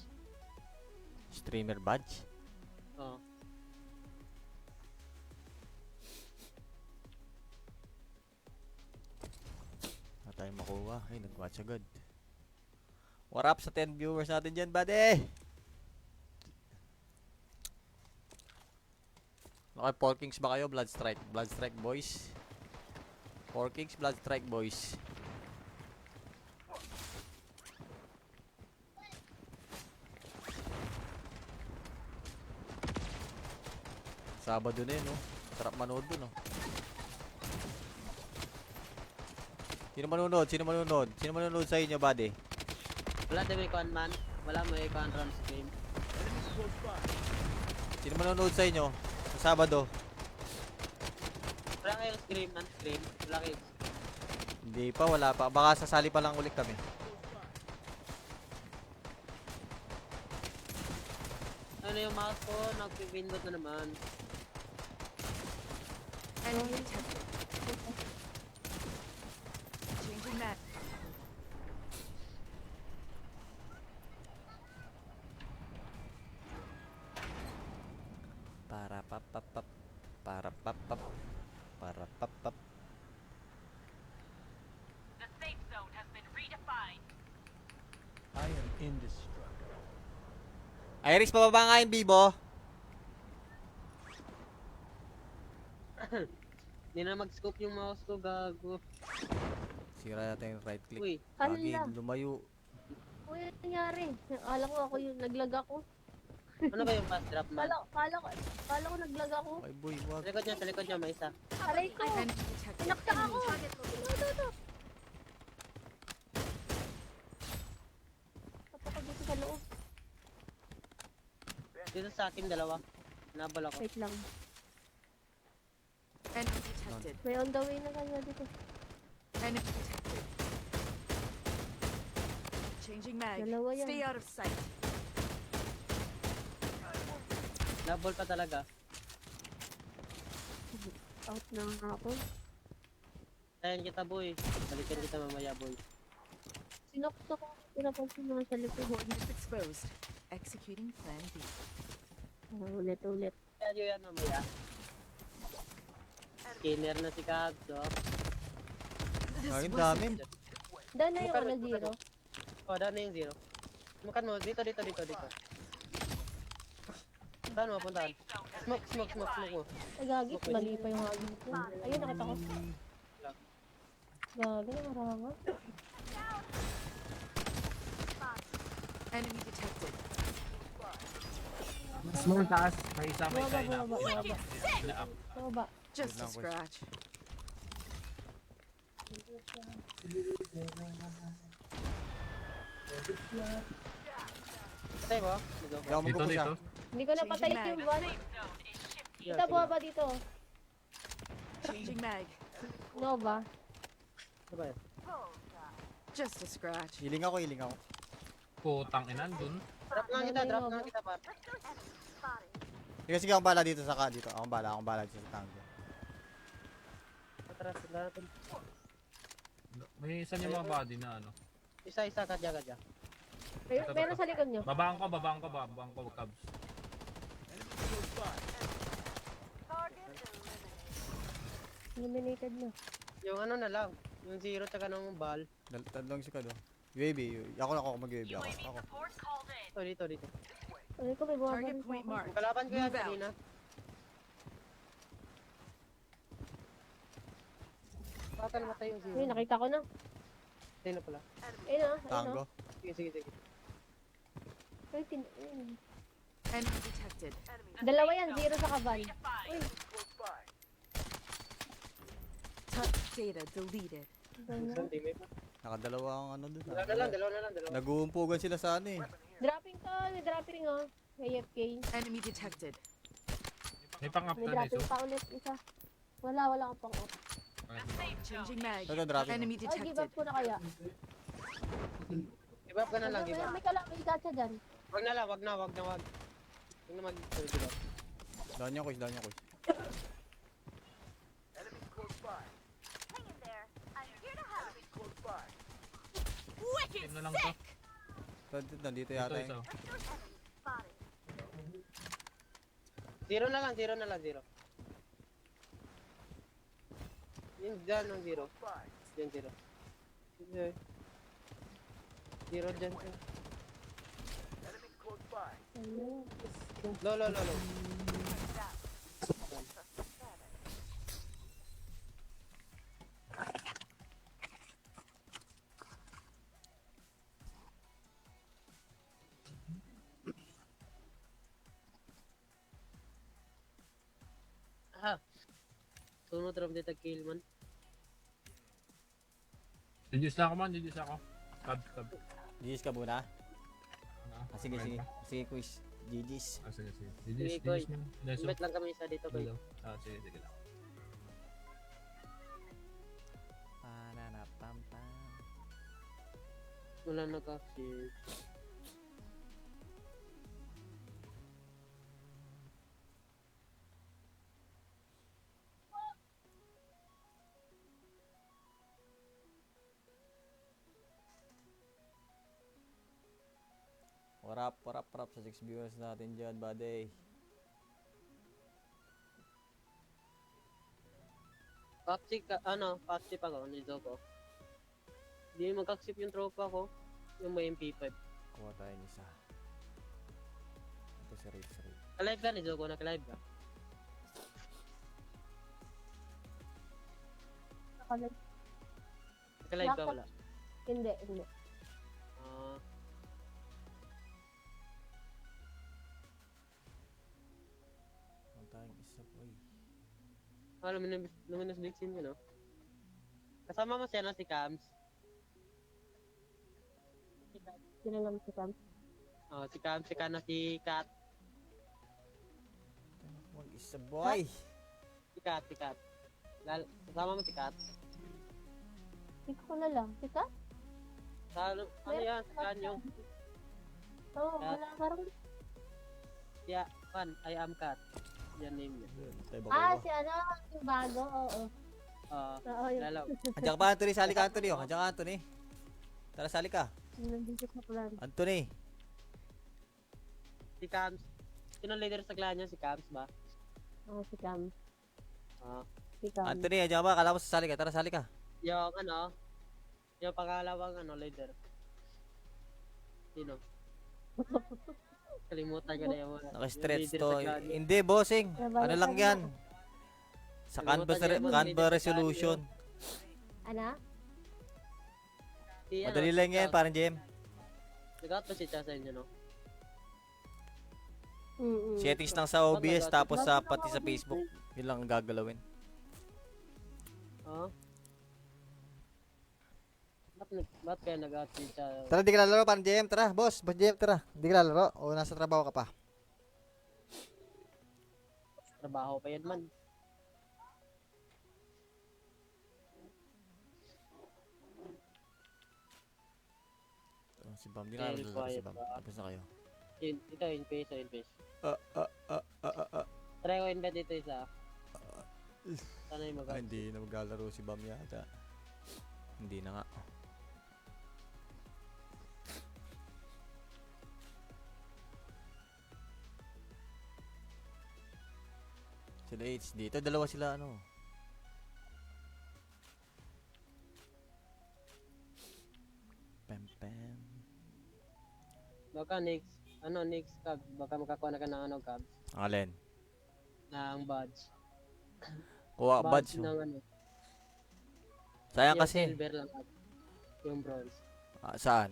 streamer badge. Oo. Wala tayong makuha. Ay, nag-watch agad. What up sa 10 viewers natin dyan, buddy? Okay, Porkings ba kayo? Blood Strike. Blood Strike, boys. Porkings, Blood Strike, boys. Sabado na yun, no? Sarap manood dun, no? Sino manunod? Sino manunod? Sino manunod sa inyo, buddy? Wala din may kuhan man. Wala may kuhan run stream. Sino manunod sa inyo? Sa Sabado? Wala kayong stream, non-stream. Wala kayong Hindi pa, wala pa. Baka sasali pa lang ulit kami. ano yung mouse ko, nag-window na naman. Enemy detected. Changing mag. Para papapap. Para papap. Para papap. The safe zone has been redefined. I am indestructible. Iris, pababa nga yung Bibo. Hindi na mag-scope yung mouse ko, gago. Sira natin yung right click. Uy, Ano Lagi, lang? lumayo. Uy, ano nangyari? Akala ko ako yung naglag ako. ano ba yung fast drop man? Kala ko naglag ako. Ay boy, wag. Sa likod niya, may isa. Aray ko. Enemy detected. Pinakta ako. Ito. Tapak dito sa loob. Dito sa akin, dalawa. Nabal ako. Wait lang. Enemy detected. May on the way na kanya dito. Enemy detected. Changing mag. Dalawa yan. Stay out of sight. Nabal pa talaga. Out na nga ako. Tayan kita, boy. Balikan kita mamaya, boy. Sinokto ko. Pinapansin mga sa likod. Coordinates exposed. Executing plan B. Ulit. Kaya yun yan mamaya. Skinner na si Kabs, oh. Ay, ang dami. Dahil na yung ano zero. Oh, daan na yung zero. Makan mo. Dito. Saan mo puntahan? Smoke mo. Nagagi. Mali pa yung hagi ko. Ayun, nakita ko. Gagi na marama. Enemy detected. Mas mga taas. May isa, may isa. Bumaba. Ina-up. Ano ba? Just Good a lang, boys. scratch. Patay mo? Hindi ako Dito, magkukusa. dito. Hindi ko napatay Changing yung mag. one. Safe zone is shifting. Kita bumaba dito. Changing mag. Nova. Ano ba yun? Just a scratch. Hiling ako. Putang ina, dun. Drop nga kita, par. Sige, akong bala dito sa ka. Dito. Akong bala dito sa tango. Atras, natin. May isa niya mga body na ano. Isa, kadya. Meron sa likod nyo. Babaan ko, Cubs. Eliminated na. Yung ano na lang. Yung zero tsaka ng ball. Tatlong si Kado. UAV. Ako mag-UAV. UAV Ako. support called in. Dito. Ay ko, may bumaba Target rin sa point akin. marked. Kalaban ko yan Move out. kanina. Baka namatay yung zero. Uy, nakita ko na. Sino pala? Ayun na. Tango. Sige. Ayun. Enemy detected. Dalawa yan, zero sa kaban. Redefined. Touch data deleted. Isang teammate pa. Nakadalawa ang ano dun. Dalawa na lang. Nag-uumpugan sila sa ano eh. Dropping to, may dropping oh. AFK. Enemy detected. May pang-up May na dropping niso. pa ulit isa. Wala akong pang up. The safe zone Changing mag. Ito, dropping. Enemy Ay, give up detected. ko na kaya. Give up ka na lang, give up. May gacha dyan. Wag na. Wag na mag-give up. Down yung quiz. Team na lang to. Nandito Ito yata isa. yun. Zero na lang, zero. Yung dyan ng zero. Dyan zero. Okay. Zero dyan. Lo. Ah. Sunod ram dito kill man. Jijis na ako man, jijis ako. Cab. GG's ka muna? Ano? Sige, Okay sige. pa? Sige, quiz. GG's. Sige. Sige, Jijis Koy. man. Leso. Invite lang kami isa dito ko. Sige lang. Pananapam-pam. Wala nag-access. Warap sa 6 viewers natin dyan, buddy. Patsy ako, ni Zogo. Hindi mag-accept yung tropa ko. Yung may MP5. Kuha tayo ng isa. Ito si Rage. Ka-live ka ni Zogo, naka-live ka. Naka-live ka wala. Hindi. Ah, Kuha tayong isa po eh. luminous Dixon yun, no? Kasama mo siya na si Cams. Sino naman si Cam? Oh, si Cams, si Kana, si Kat. Mag-isa boy! Si Kat. Kasama mo si Kat. Hindi ko na lang. Si Kat? Ano yan? Si Kanyo. Oo, wala parang... Siya, I am Kat. Yan name niya. Tayo ba Ah, ko? si ano, yung bago, oo. Oo, yun. Lalaw. Andiyan ka ba, Anthony? Sali ka, Anthony. Oh. Andiyan ka, Anthony. Tara, sali ka. Nandito sa plan. Anthony. Si Cams. Sino leader sa clan niya? Si Cams ba? Oo, si Cam. Ah. Si Cam. Anthony, andiyan ka ba? Kala ko sasali ka. Tara, sali ka. Yung pangalawang leader. Sino? Kalimutan ko na yung Naka-stretch leader to. sa clan niya. Hindi, bossing. Ano lang yan? Sa Canva resolution. Ano? Si, Madali lang yan, parang Jem. Nag-out ba si Cha sa inyo, no? Settings lang sa OBS, tapos sa pati sa Facebook. Yun lang ang gagalawin. Oo. Ba't kaya nag-out si Cha? Tara, di ka lalaro, parang Jem. Tara, boss. Boss Jem, tara. Di ka lalaro. O, nasa trabaho ka pa. Trabaho pa yan man. Si Bam, di ka lalaro si Bam. Tapos na kayo. Ito, in-face. Try ko invite dito isa. Sana yung mag-out. Hindi na maglalaro si Bam yata. Hindi na nga. Sila H dito. Dalawa sila ano. Pem. Baka next Cubs. Baka makakuha na ka ng Cubs. Alin? Ng badge. Kuha badge. ng ano. Sayang Yung kasi. silver lang. Yung bronze. Saan?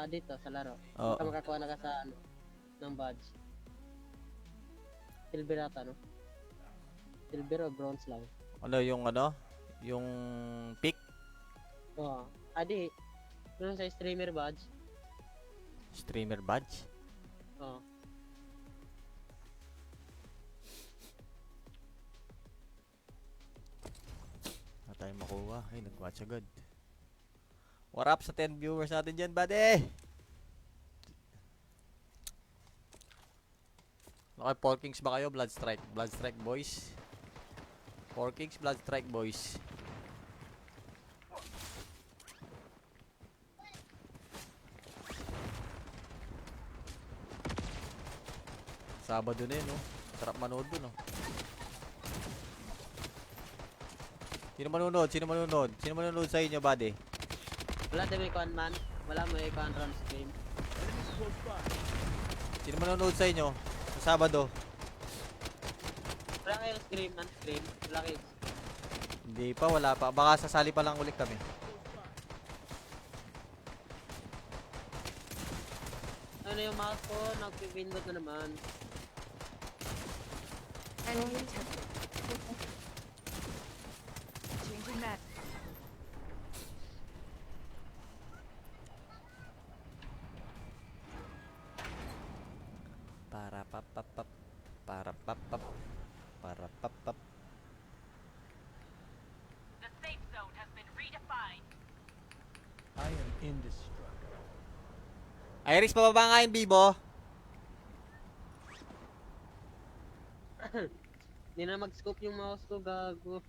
Dito, sa laro. Oo. Baka makakuha na ka sa ng badge. Silver ata, no? Silver o bronze lang. Ano yung ano? Yung pick? Oo. Adi, yung sa streamer badge. Streamer badge? Oo. Wala tayong makuha. Ay, nag-watch agad. What up sa 10 viewers natin dyan, buddy? Okay, 4 Kings ba kayo? Blood Strike boys. 4 Kings, Blood Strike boys. Sabado na yun, no? Sarap manood dun, no? Sino manunod? Sino manunod? Sino manunod sa inyo, buddy? Wala din may kuhan man. Wala mo ikuhan run stream. Sino manunod sa inyo? Sa Sabado? Wala kayong scream man, scream. Wala kayo. Hindi pa, wala pa. Baka sasali pa lang ulit kami. Ano yung mouse ko? Nag-pindot na naman. Enemy detected. Changing map. Para papapap. Para papap. Para papap. The safe zone has been redefined. I am indestructible. Iris, pababa nga yung Bibo. Hindi na mag-scope yung mouse ko, gago.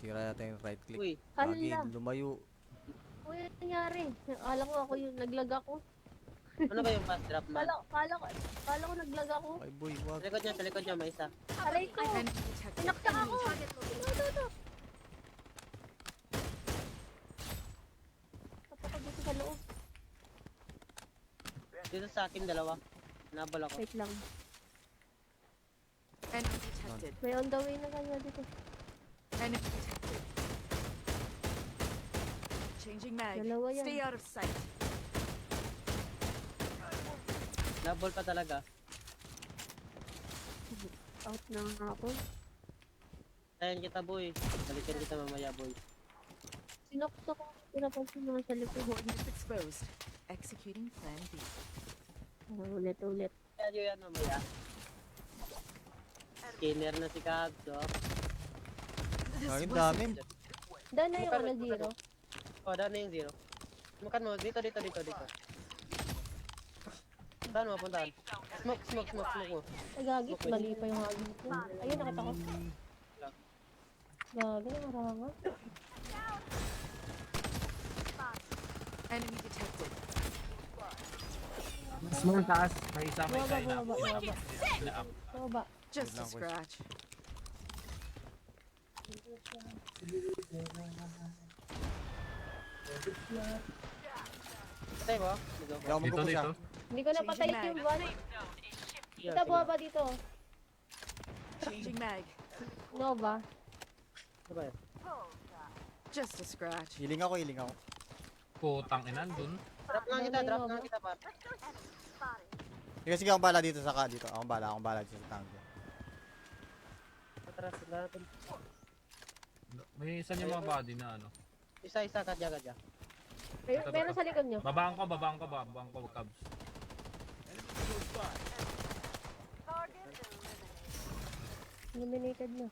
Sira natin yung right click. Uy, Lagi Hala. lumayo. Uy, ano nangyari? Akala ko ako yung naglag ako. ano ba yung fast drop man? Kala ko naglag ako. Ay boy, wag. Sa likod niya, may isa. Aray ko. Enemy detected. Tinaktak ako. Ito. Tapos ako dito sa loob. Dito sa akin, dalawa. Nabal ako. Wait lang. Enemy detected. May on the way na kanya dito. Enemy detected. Changing mag. Dalawa yan. Stay out of sight. Nabal pa talaga. Out na nga ako. Tayan kita, boy. Balikan kita mamaya, boy. Sinokto ko. Pinapansin naman sa likod. Coordinates exposed. Executing plan B. Ulit. Kaya yun yan mamaya. Skinner na si Kabs, oh. Ay, ang dami. Dahil na yung ano, zero. Oh, daan na yung zero. Makan mo, dito. Saan mo, puntaan? Smoke mo. Ay, gagi. Mali pa yung hagin ko. Ayun, nakita ko. Gagi, nakaranga. Enemy detected. Small taas. May isa Baba. ina-up. Baba. Just a lang, boys. scratch. Patay mo? Hindi ako Dito, magpupush dito. Hindi ko napatay Changing yung mag. one. Zone is shifting. Kita baba dito. Changing mag. Nova. Ano ba yun? Just a scratch. Healing ako. Putang ina, dun. Drop nga kita, par. Sige, akong bala dito sa dito. Akong bala dito sa tango. Atras, sila natin. May isa niya mga body na ano. Isa, kadya. Meron sa likod nyo. Babaan ko, Cubs. Eliminated na.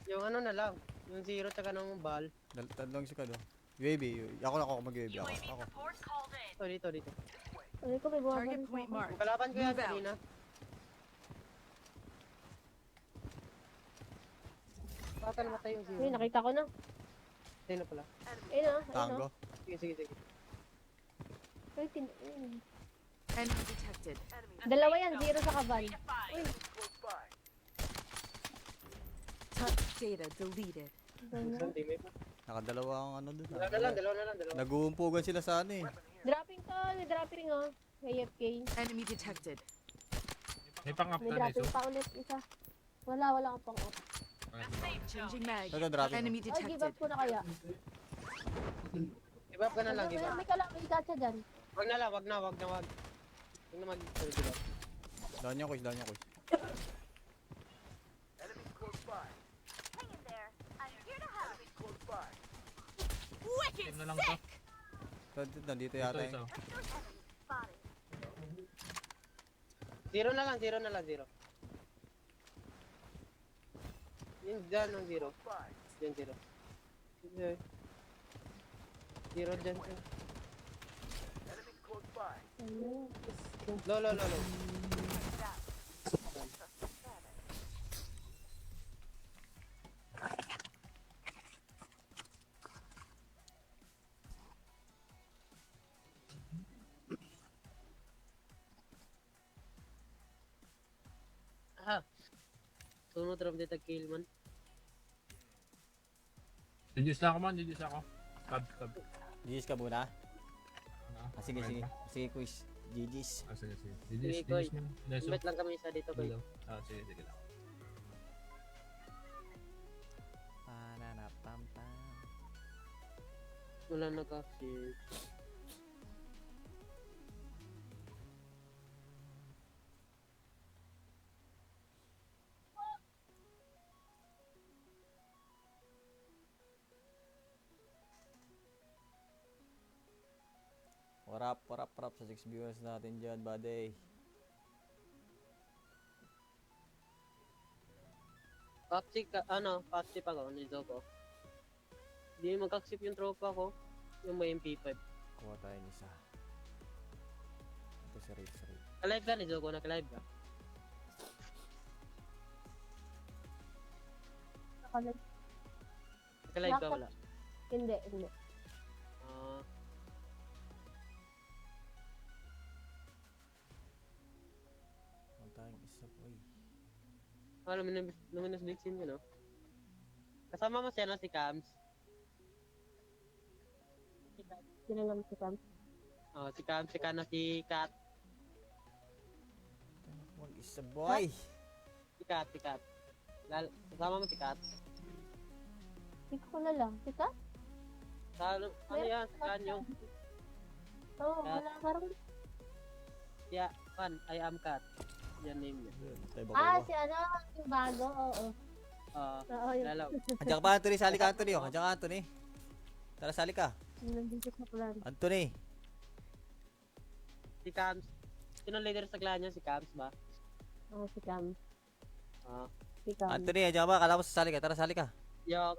Yung ano na lang. Yung zero tsaka ng ball. Tatlong si Kado. UAV. Ako mag-UAV. UAV Ako. support called in. Dito. Ay ko, may buwan Target point marked. Yung kalaban ko yan, Move out. kanina. Baka namatay yung zero. Ay, nakita ko na. Sino pala? Ayun na. Tango. Sige. Ay, ayun. Enemy detected. Dalawa yan, zero sa kaban. Redefined. Touch data deleted. Isang team pa. Nakadalawa ang ano dun. Dalawa na lang. Nag-uumpugan sila sa ano eh. Dropping to, may dropping oh. AFK. Enemy detected. May pang-up May na dropping Neso. pa ulit isa. Wala akong pang off. Changing mag. Ito, dropping. Enemy Ay, give up detected. ko na kaya. Give up ka na lang, give up. May gacha dyan. Wag na. Wag na mag-give up. Down niya, quiz. Team na lang to. Nandito Dito yata isa. eh. Zero na lang. Yung dyan ng zero. Dyan zero. Okay. Zero dyan. Low. Sunod ram dito kill man. Jijis na ako man, jijis ako. Cab. GG's ka muna? Ano? Sige, Okay sige. pa? Sige, quiz. GG's. Sige. Sige, Jijis Koy. man. Neso. Invite lang kami isa dito koy. Sige lang. Pananapam-pam. Wala nag-access. Warap sa 6 viewers natin dyan, buddy. Patsy pa ako, ni Zogo. Hindi mag-accept yung tropa ko. Yung may MP5. Kuha tayo ng isa. Ito si Rage. Ka-live ka ni Zogo, naka-live ka. Naka-live ka wala. Hindi. Ah, Kuha tayong isa, boy. luminous Dixon yun, no? Kasama mo siya na si Cams. Sino naman si Cam? Oh, si Cams, si Kana, si Kat. Kuha isa, boy. Si Kat. Kasama mo si Kat. Hindi ko na lang. Si Kat? Ano yan? Si Kanyo. Oo, Kat. wala parang... Yeah, I am Kat. Yan name niya. Tayo Ah, ba si ano, yung bago, oo. Oo, yun. Lalaw. Andiyan ka ba, Anthony? Sali ka, Anthony. Andiyan ka, Anthony. Tara, sali ka. Nandito sa plan. Anthony. Si Cams. Sino leader sa clan niya? Si Cams ba? Oo, si Cam. Ah. Si Cam. Anthony, andiyan ka ba? Kala mo sasali ka. Tara, sali ka. Yung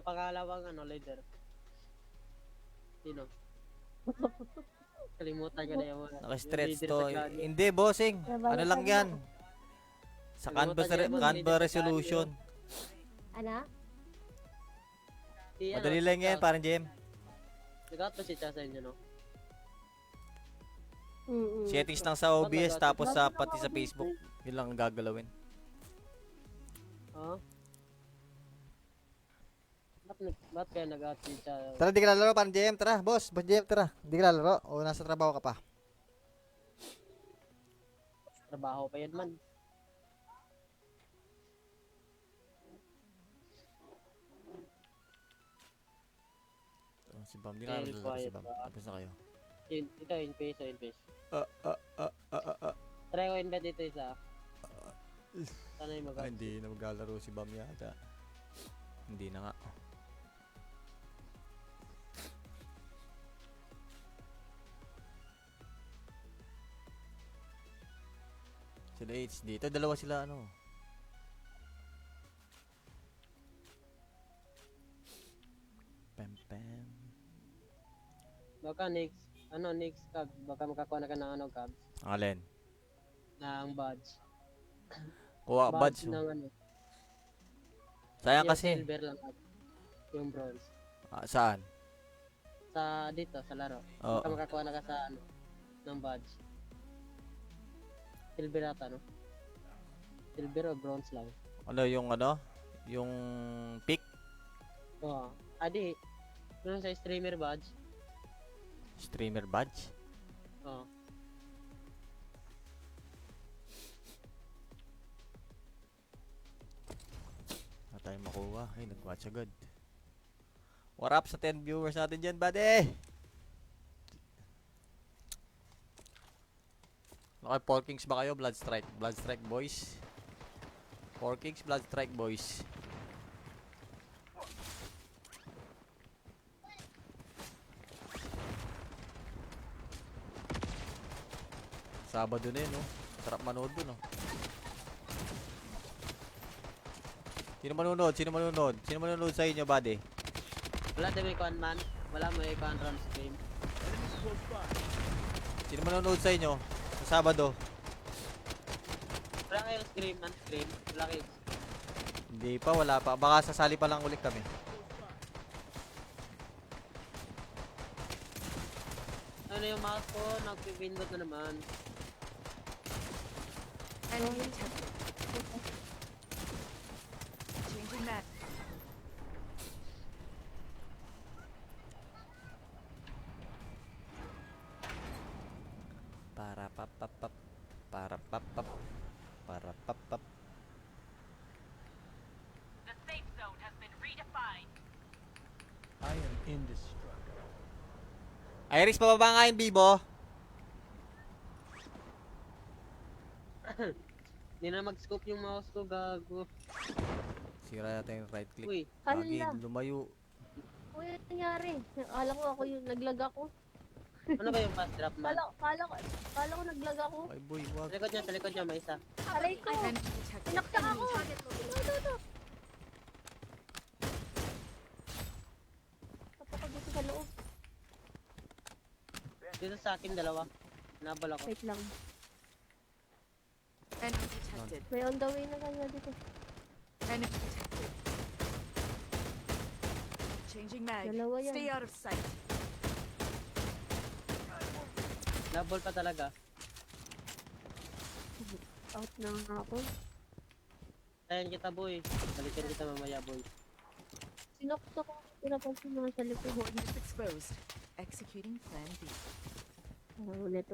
pangalawang leader. Sino? Kalimutan ko na yung Naka-stretch leader to. sa clan niya. Hindi, bossing. Ano lang yan? Sa Canva resolution. Ano? Madali lang yan, parang Jem. Nag-out pa si Cha sa inyo, no? Settings lang sa OBS, tapos sa pati sa Facebook. Yun lang ang gagalawin. Ah? Ba't kayo nag-out si Cha? Tara, di ka lalaro, parang Jem. Tara, boss Jem, tara. Di ka lalaro. O nasa trabaho ka pa. Trabaho pa yan man. Si Bam, di ka lalaro si Quiet Bam. ba? Tapos na kayo. Ito, in-face. Try ko invite dito isa. Sana yung mag-out. Hindi na maglalaro si Bam yata. Hindi na nga. Sila H dito, dalawa sila ano. Pem. Baka next cab. Baka makakuha na ka ng cab. Alin? Ng badge. Kuha badge. ng ano. Sayang Yung kasi. silver lang cab. Yung bronze. Saan? Dito, sa laro. Oo. Baka makakuha na ka sa ng badge. Silver ata, no? Silver o bronze lang. Ano yung ano? Yung pick? Oo. Adi, doon sa streamer badge. Streamer badge? Oo. Wala tayong makuha. Ay, nag-watch agad. What up sa 10 viewers natin dyan, buddy? Okay, 4 Kings ba kayo? Blood Strike boys. 4 Kings, Blood Strike boys. Sabado na yun, no? Sarap manood dun, no? Sino manunod sa inyo, buddy? Wala din may kuhan man. Wala may kuhan run stream. Sino manonood sa inyo? Sa Sabado? Wala kayong stream. Wala kayo. Hindi pa, wala pa. Baka sasali pa lang ulit kami. Ano yung mouse ko? Nagpipindot na naman. Enemy detected. Changing mag. Para papapap. Para papap. Para papap. The safe zone has been redefined. I am indestructible. Iris, pababa nga yung Bibo. Hindi na mag-scope yung mouse ko, gago. Sira natin yung right click. Uy, Lagi, Hala. lumayo. Ano yung nangyari? Akala ko ako yung naglag ako. ano ba yung fast drop man? Kala ko naglag ako. Ay boy, wag. Sa likod niya, may isa. Aray ko. Enemy detected. Pinakta ako. Ito. Tapos ako dito sa loob. Dito sa akin, dalawa. Nabal ako. Wait lang. Enemy detected. May on the way na kanya dito. Enemy detected. Changing mag. Dalawa yan. Stay out of sight. Nabal pa talaga. Out na nga ako. Tayan kita, boy. Balikan kita mamaya, boy. Sinokto ko. Pinapansin mga sa likod. Coordinates exposed. Executing plan B. Ulit.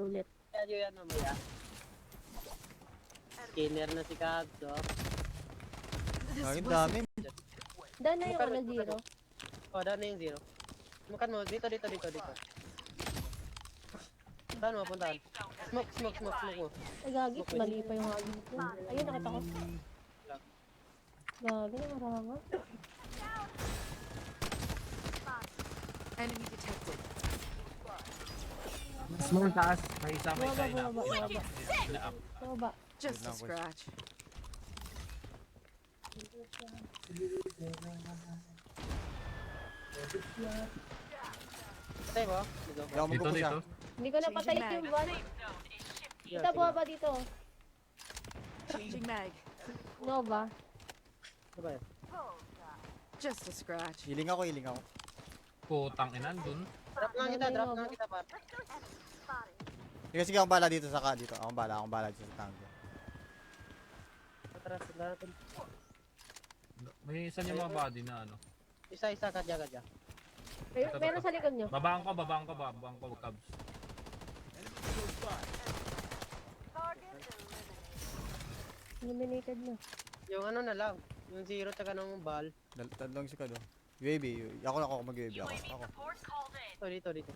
Kaya yun yan mamaya. Skinner na si Kabs, oh. Ay, ang dami. Dahil na yung ano, zero. Oh, daan na yung zero. Makan mo. Dito. Saan mo, puntaan? Smoke mo. Ay, gagi. Mali pa yung hagin ko. Ayun, nakita ko. Gagi, nakaranga. Enemy detected. Small taas. May isa ina. Baba. Ina-up. Baba. Just a lang, boys. scratch. Patay mo? Hindi ako Dito, magpupush dito. Hindi ko napatay Changing yung van. Safe zone is shifting. Ita, baba dito. Changing mag. Nova. Ano ba yun? Just a scratch. Healing ako. Putang ina, dun. Drop nga kita, par. Sige, akong bala dito sa dito. Akong bala dito sa tango. Atras, tignan natin. May isa niya mga body na ano. Isa, kadya. Meron sa likod nyo. Babaan ko, Cubs. Eliminated na. Yung ano na lang. Yung zero tsaka ng ball. Tatlong si Kado. UAV. Ako mag-UAV ako. UAV support called in. Dito.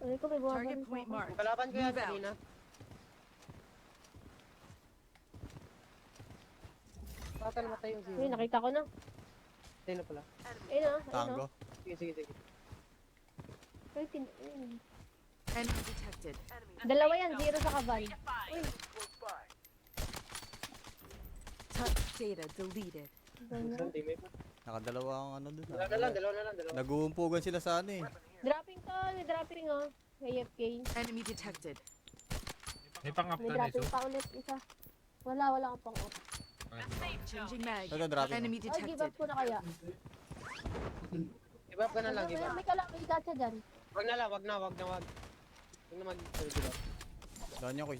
Aray ko, may buwaban Target pa point ako. marked. Kalaban ko yan, Move out. kanina. Baka namatay yung zero. Ayun, nakita ko na. Sino pala? Ayun. Tango. Sige. Ayun. Enemy detected. Dalawa yan, zero sa kaban. Redefined. Touch data deleted. Isang teammate mo. Nakadalawa ang ano dun. Dalawa na lang. Nag-uumpugan sila sa ano eh. Dropping to, may dropping oh. AFK. Enemy detected. May pang-up May na dropping Neso. pa ulit isa. Wala akong pang off. Changing mag. Ito, dropping. Enemy Ay, give up detected. ko na kaya. Give up ka na lang, give up. May gacha dyan. Wag na. Wag na mag-give up. Daan niya, quiz.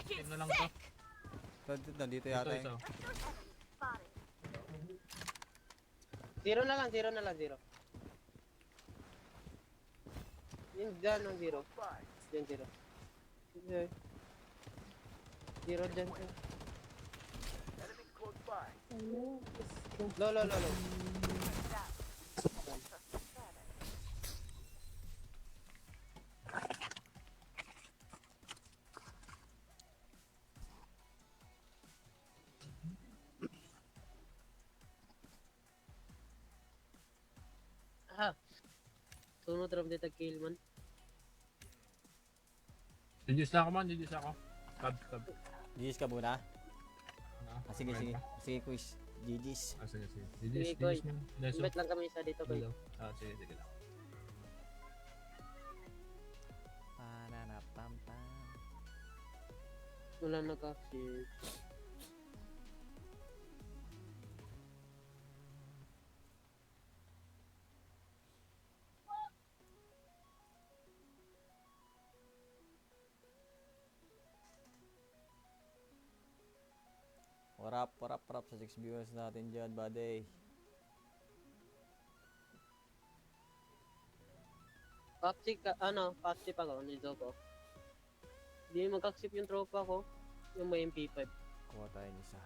Team na lang to. Nandito Ito yata isa. eh. Zero na lang. Yung dyan ng zero. Dyan zero. Okay. Zero dyan. Low. Sunod ram dito kill man. Jijis na ako man, Cubs. GG's ka muna. Sige. Okay. Sige, quiz. GG's. Sige. Sige, Koy. Jijis mo. Neso. Bet lang kami isa dito ko. Hello. Sige lang. Pananapampa. Wala nag-kill. Warap sa 6 viewers natin dyan, buddy. Patsy ako ni Zogo. Di mag-accept yung tropa ko. Yung may MP5. Kuha tayo ng isa.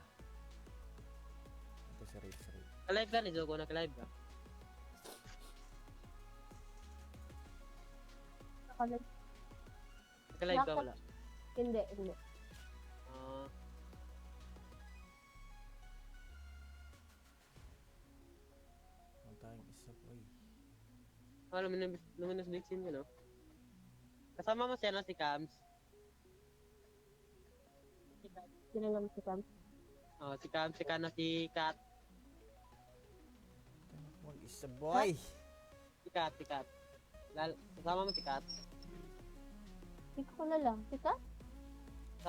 Ito si Rage. Ka-live ka ni Zogo, naka-live ka. Nakalag. Naka-live ka wala. Hindi. Ah, Kuha tayong isa. Uy. luminous Dixon yun, no? Kasama mo siya na si Cams. Sinalam si Cam. Oh, si Cams, si Kana, si Kat. Mag-isa, boy. Si Kat. Kasama mo si Kat. Ikaw ko na lang. Ika?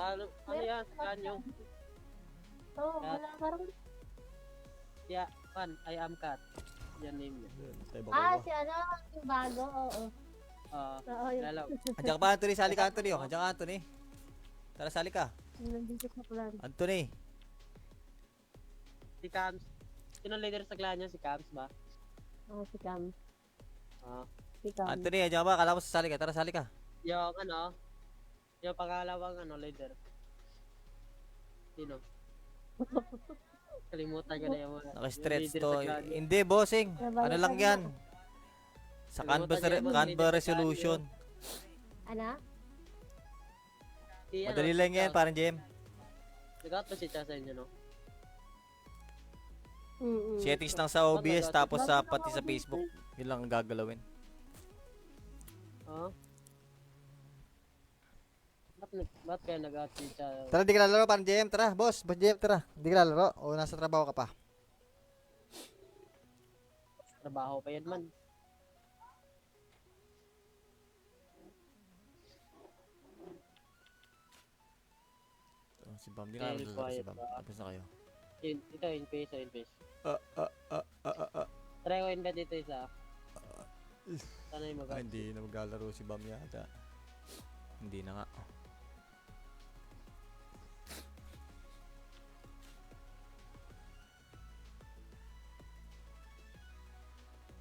Ano yan? Saan yung? Oo, Kat. wala parang... Yeah, I am Kat. Yan name niya. Tayo Si ano, yung bago, oo. Oo, yung... Lalaw. Andiyan ka ba, Anthony? Sali ka, Anthony. Andiyan ka, Anthony. Tara, sali ka. Nandito sa plan. Anthony. Si Cams. Sino leader sa clan niya? Si Cams ba? Oo, si Cam. Ah. Si Cam. Anthony, andiyan ka ba? Kala mo sasali ka. Tara, sali ka. Yung pangalawang leader. Sino? Kalimutan ko na yung Naka-stretch leader to. sa clan niya. Hindi, bossing. Ano lang yan? Sa Canva resolution. Ano? Madali lang yan, parang Jem. Nag-out pa si Cha sa inyo, no? Settings lang sa OBS, tapos sa pati sa Facebook. Yun lang ang gagalawin. Oo. Ba't kaya nag-out si Cha? Tara, di ka lalaro, parang Jem. Tara, boss Jem, tara. Di ka lalaro. O nasa trabaho ka pa. Trabaho pa yan man. Si Bam, di ka Very lalaro si quiet Bam. ba? Tapos na kayo. Ito, in face. Try ko invite dito isa. Sana yung mag-out. Hindi na maglalaro si Bam yata. Hindi na nga.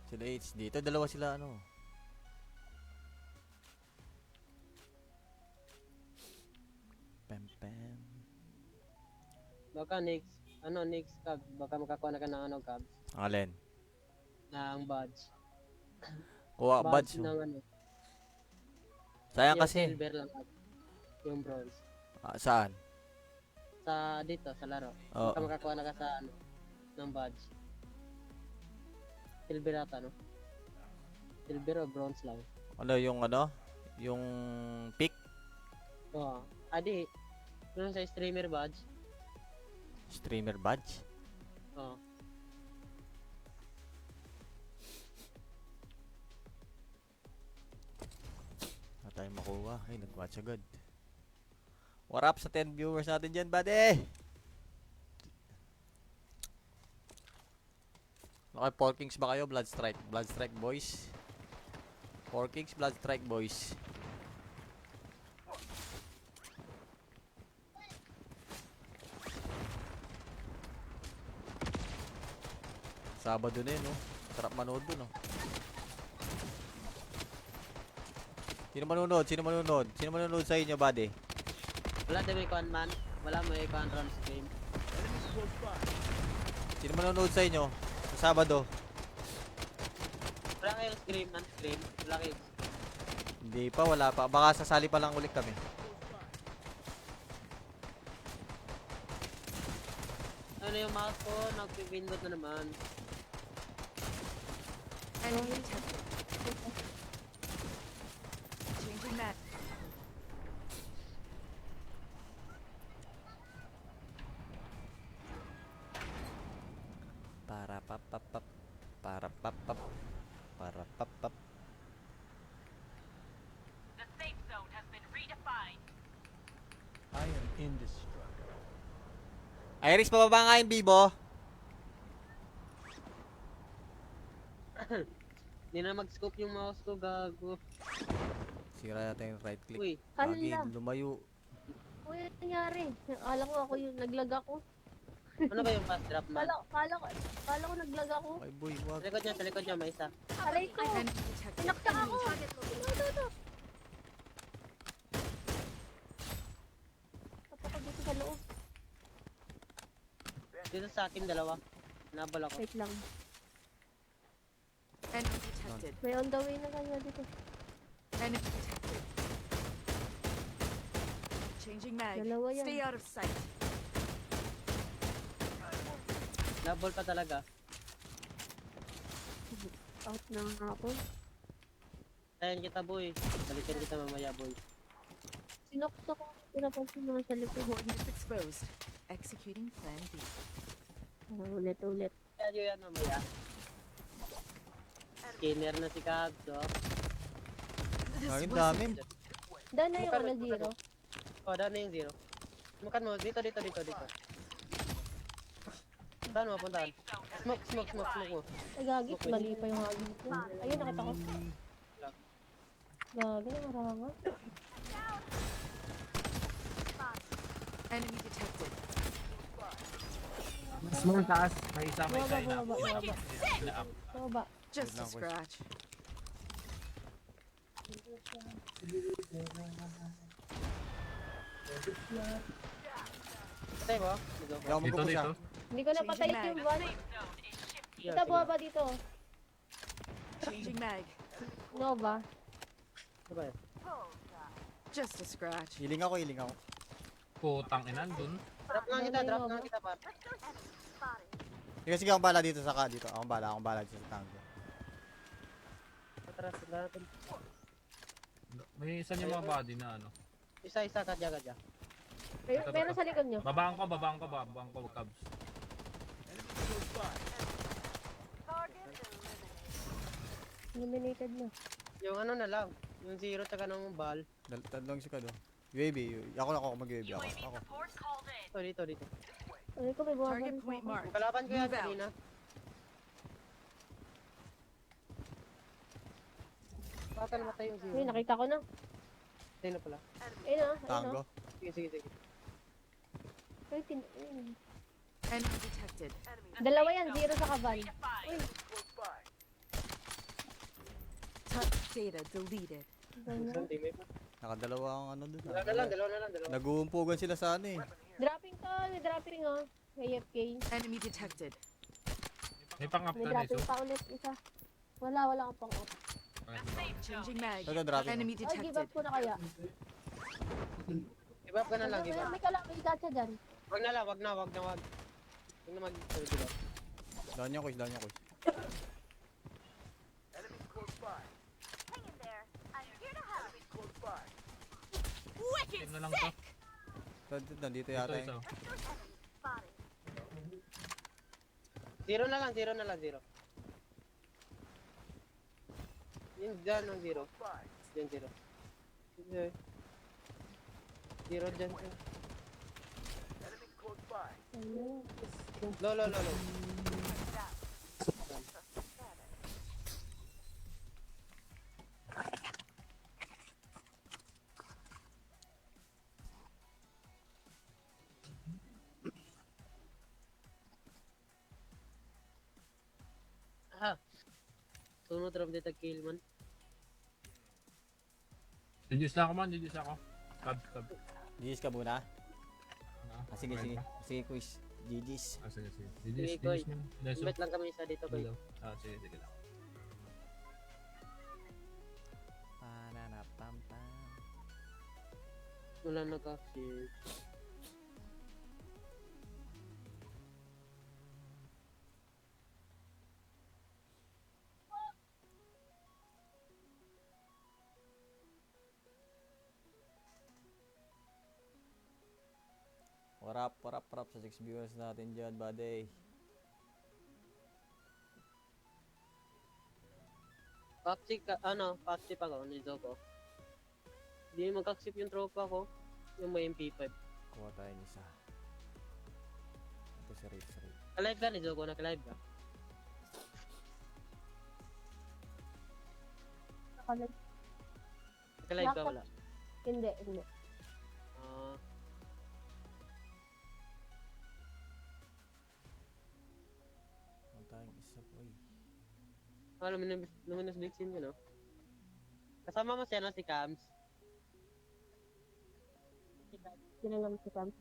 Sila H dito, dalawa sila ano. Pem. Baka next cab. Baka makakuha na ka ng cab. Alin? Ng badge. Kuha badge mo. ng Sayang yung kasi. silver lang. Yung bronze. Saan? Dito, sa laro. Oo. Baka makakuha na ka sa ng badge. Silver ata, no? Silver o bronze lang. Ano? Yung pick? Oo. Adi, yung sa streamer badge. Streamer badge? Oo. Wala tayong makuha. Ay, nag-watch agad. What up sa 10 viewers natin dyan, buddy? Okay, 4 Kings ba kayo? Blood Strike boys. 4 Kings, Blood Strike boys. Sabado na yun, no? Sarap manood dun, no? Sino manunod sa inyo, buddy? Wala din may kuhan man. Wala may kuhan run sa game. Sino manunod sa inyo? Sa Sabado? Wala kayong scream. Wala kayo. Hindi pa, wala pa. Baka sasali pa lang ulit kami. Ano yung mouse ko? Nag-pindot na naman. Enemy detected. Changing map. The safe zone has been redefined. I am indestructible. Iris, pababa nga yung Bibo. Hindi na mag-scope yung mouse ko, gago. Sira natin yung right click. Uy, Lagi, Hala. lumayo. Uy, ano nangyari? Alam ko ako yung naglag ako. Ano ba yung fast drop man? Kala ko naglag ako. Ay boy, wag. Sa likod niya, may isa. Aray ko. Enemy detected. Pinakta ako. Ito. Tapos ako dito sa loob. Dito sa akin, dalawa. Nabal ako. Wait lang. Enemy detected. May on the way na kanya dito. Enemy detected. Changing mag. Dalawa yan. Stay out of sight. Nabal pa talaga. Out na nga ako. Tayan kita, boy. Balikan kita mamaya, boy. Sinokto ko. Pinapansin mga sa likod. Coordinates exposed. Executing plan B. Ulit. Kaya yun yan mamaya. Skinner na si Cabs, oh. Ay, ang dami. Dahil na yung ano zero. Oh, daan na yung zero. Makan mo. Dito. Saan mo, puntaan? Smoke mo. Ay, gagit. Mali pa yung hagit ko. Ayun, nakita ko. Gagi, namaranga. Enemy detected. Small taas. May isa, may isa. Baba. Ina-up. Baba. Just a lang, boys. scratch. Patay mo? Dito. Hindi ako Dito, magpupush dito. Hindi ko napatay yung van. Kita buha ba dito? Changing mag. Nova. Ano ba yun? Just a scratch. Healing ako. Putang ina, dun. Drop nga kita, par. Sige, akong bala dito dito. Akong bala dito sa tango. Atras natin. May isa niya mga body na ano. Isa, kadya. Meron sa likod nyo. Babaan ko, Cabs. Eliminated na. Yung ano na lang. Yung zero tsaka ng ball. Tatlong si Kado. UAV. Ako mag-UAV ako. Support called in. Dito. Ano ko may buha Target point marked. Yung kalaban ko yan Move out. kanina. Bakit namatay yung zero? Ay, nakita ko na. Sino pala? Ayun. Tango. Sige. Ayun. Enemy detected. Dalawa yan, zero sa kaban. Touch data deleted. Isang teammate mo. Nakadalawa ang ano dun. Dalawa na lang. Nag-uumpugan sila sa ano eh. Dropping to, may dropping oh. AFK. Enemy detected. May pang-up May na dropping niso. pa ulit isa. Wala akong pang off. Changing mag. Ito, dropping. Enemy Ay, give up detected. ko na kaya. Give up ka na lang, give up. May gacha dyan. Wag na. Wag na mag-give up. Down niya, Kuis. Wicked Yun na lang to. Nandito Dito yata isa. eh. Zero na lang. Yung dyan ng zero. Dyan zero. Zero dyan. Lo. Sunod ram dito kill man. Jujus na ako man, Cabs. GG's ka muna. Sige. Okay ba? Sige, Kuis. GG's. Sige. Sige, Koy. man. Neso. Invite lang kami isa dito kay. Sige lang. Pananapampan. Wala nag-share. Warap sa 6 viewers natin dyan, buddy. Paksip ako ni Zoko. Hindi mag-accept yung tropa ko. Yung may MP5. Kuha tayo ni isa. Ito si Rafe. Ka-live ka ni Zoko? Naka-live ka? Naka-live ka wala? Hindi. Ah, Luminous Vixen yun, no? Kasama mo siya na si Cams. Sinangam si Cam.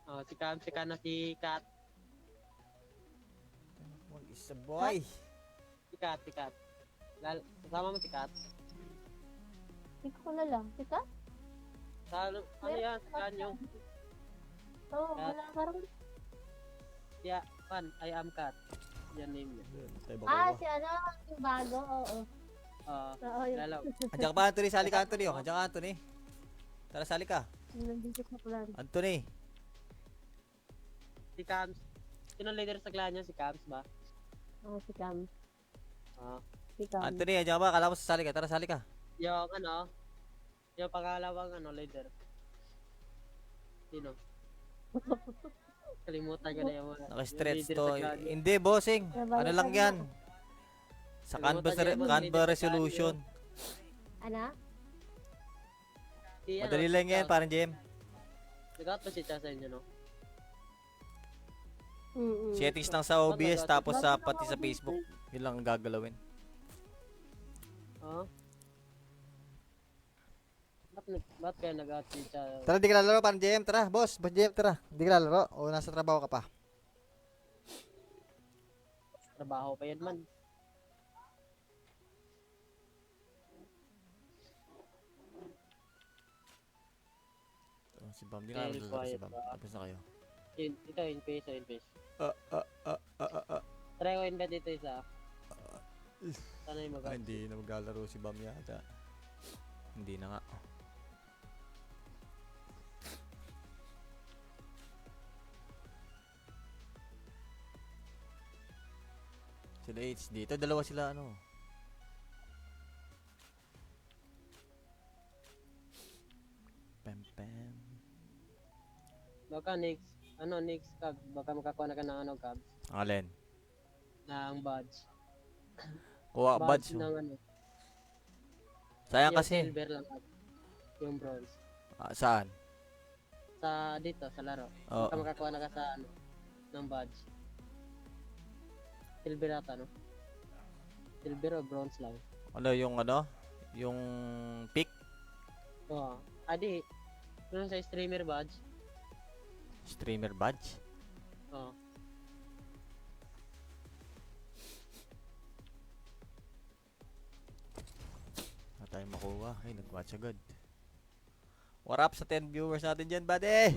Oh, si Cams, si Kana, si Kat. Mag-isa boy. Si Kat. Kasama mo si Kat. Hindi ko na lang. Tika? Ano yan? Si Kanyo. Oo, Kat. wala parang... Yeah, I am Kat. Yan name niya. Tayo Ah, makuha. si ano, yung bago, oo. Oo, yun. Lalaw. Andiyan ka pa, Anthony. Sali ka, Anthony. Oh. Andiyan ka, Anthony. Tara, sali ka. Nandito sa plan. Anthony. Si Cams. Sino leader sa clan niya? Si Cams ba? Oo, si Cam. Ah. Si Cam. Anthony, andiyan ka ba? Kala mo sasali ka. Tara, sali ka. Yung yung pangalawang leader. Sino? Kalimutan ko na yung mga Naka-stretch leader to. sa clan niya. Hindi, bossing. Ano lang yan? Sa Kalimutan niya yung mga Canva leader sa resolution. Ano? Si, Madali lang yan, parang Jem. Nag-outpost siya sa inyo, no? Settings lang sa OBS, tapos sa pati sa Facebook. Yun lang ang gagalawin. Oo. Ba't kaya nag-outpost siya? Tara, di ka lalaro, parang Jem. Tara, boss. Boss Jem, tara. Di ka lalaro. O nasa trabaho ka pa. Trabaho pa yan man. Si Bam, di ka Very lalaro si quiet Bam. ba? Tapos na kayo. Ito, in-face. Ah. Try ko invite dito isa. Sana yung Ah, hindi na maglalaro si Bam yata. Hindi na nga. Sila H dito, dalawa sila ano. Pem pem. Baka next cab. Baka makakuha na ka ng cabs. Alin? Ng badge. Kuha badge. ng ano. Sayang Yung kasi. silver lang. Yung bronze. Ah, saan? Dito, sa laro. Oo. Baka makakuha na ka sa ng badge. Silver ata, no? Silver o bronze lang. Ano yung ano? Yung pick? Oo. Adi, yung sa streamer badge. Streamer badge? Oo. Wala tayong makuha. Ay, nag-watch agad. What up sa 10 viewers natin dyan, buddy?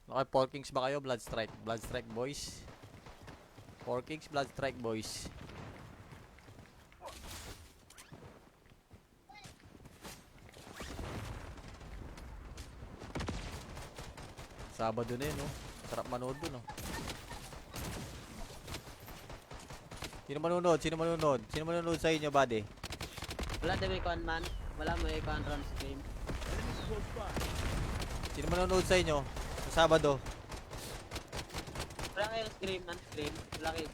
Okay, 4 Kings ba kayo? Blood Strike. Blood Strike, boys. 4 Kings, Blood Strike, boys. Sabado na yun, no? Sarap manood dun, no? Sino manunod sa inyo, buddy? Wala din may kuhan man. Wala may kuhan run sa game. Sino manonood sa inyo? Sa Sabado? Wala kayong scream. Wala kayong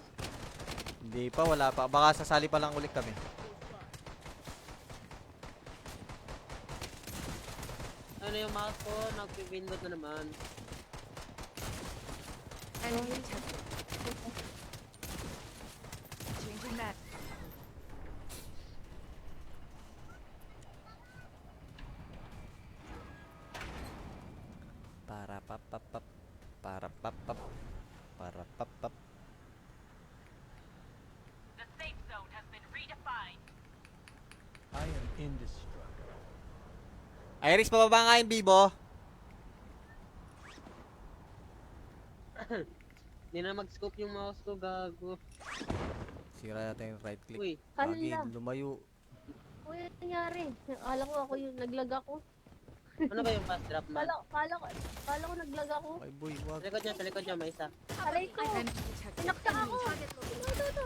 Hindi pa, wala pa. Baka sasali pa lang ulit kami. Ano yung mouse ko? Nag-pindot na naman. Enemy detected. Changing map. Para papapap. Para papap. Para papap. The safe zone has been redefined. I am indestructible. Iris, pababa nga yung Bibo. Hindi na mag-scope yung mouse ko, gago. Sira natin yung right click. Uy, Lagi, Hala. lumayo. Uy, ano nangyari? Akala ko ako yung naglag ako. ano ba yung fast drop man? Kala ko naglag ako. Ay boy, wag. Sa likod niya, may isa. Aray ko. Enemy detected. Pinakta ako. Ito.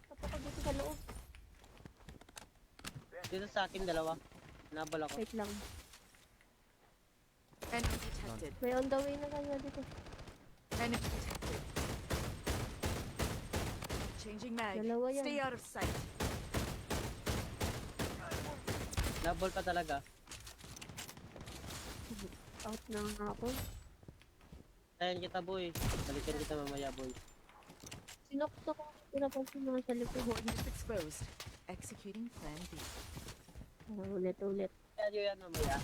Tapos dito sa loob. Dito sa akin, dalawa. Nabal ako. Wait lang. Enemy detected. May on the way na kayo dito. Enemy detected. Changing mag. Dalawa yan. Stay out of sight. Nabal pa talaga. Out na nga ako. Tayan kita, boy. Balikan kita mamaya, boy. Sinokto ko. Pinapansin mga sa likod. Coordinates exposed. Executing Plan B. Ulit. Kaya yan mamaya.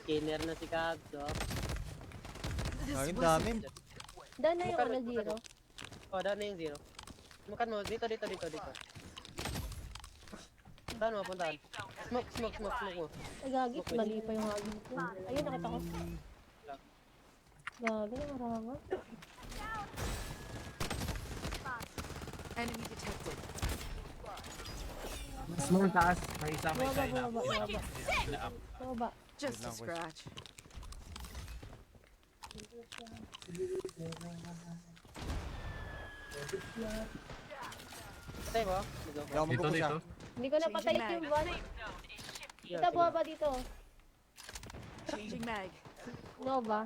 Skinner na si Kabs, oh. Ang dami. Dahil na yung ano, zero. Oh, down na yung zero. Makan mo. Dito. Saan mo, puntahan? Smoke mo. Ay, gagi. Mali pa yung hagin ko. Ayun, nakita ko. Gagi, marangan. Enemy detected. Small taas. May isa, may isa. Baba. Ina-up. Baba. Just a lang, boys. scratch. Patay mo? Dito. Hindi ako Dito, magkukusa. dito. Hindi ko napatay Changing yung mag. one. Yeah, Kita sige. buha ba dito? Changing mag. Nova.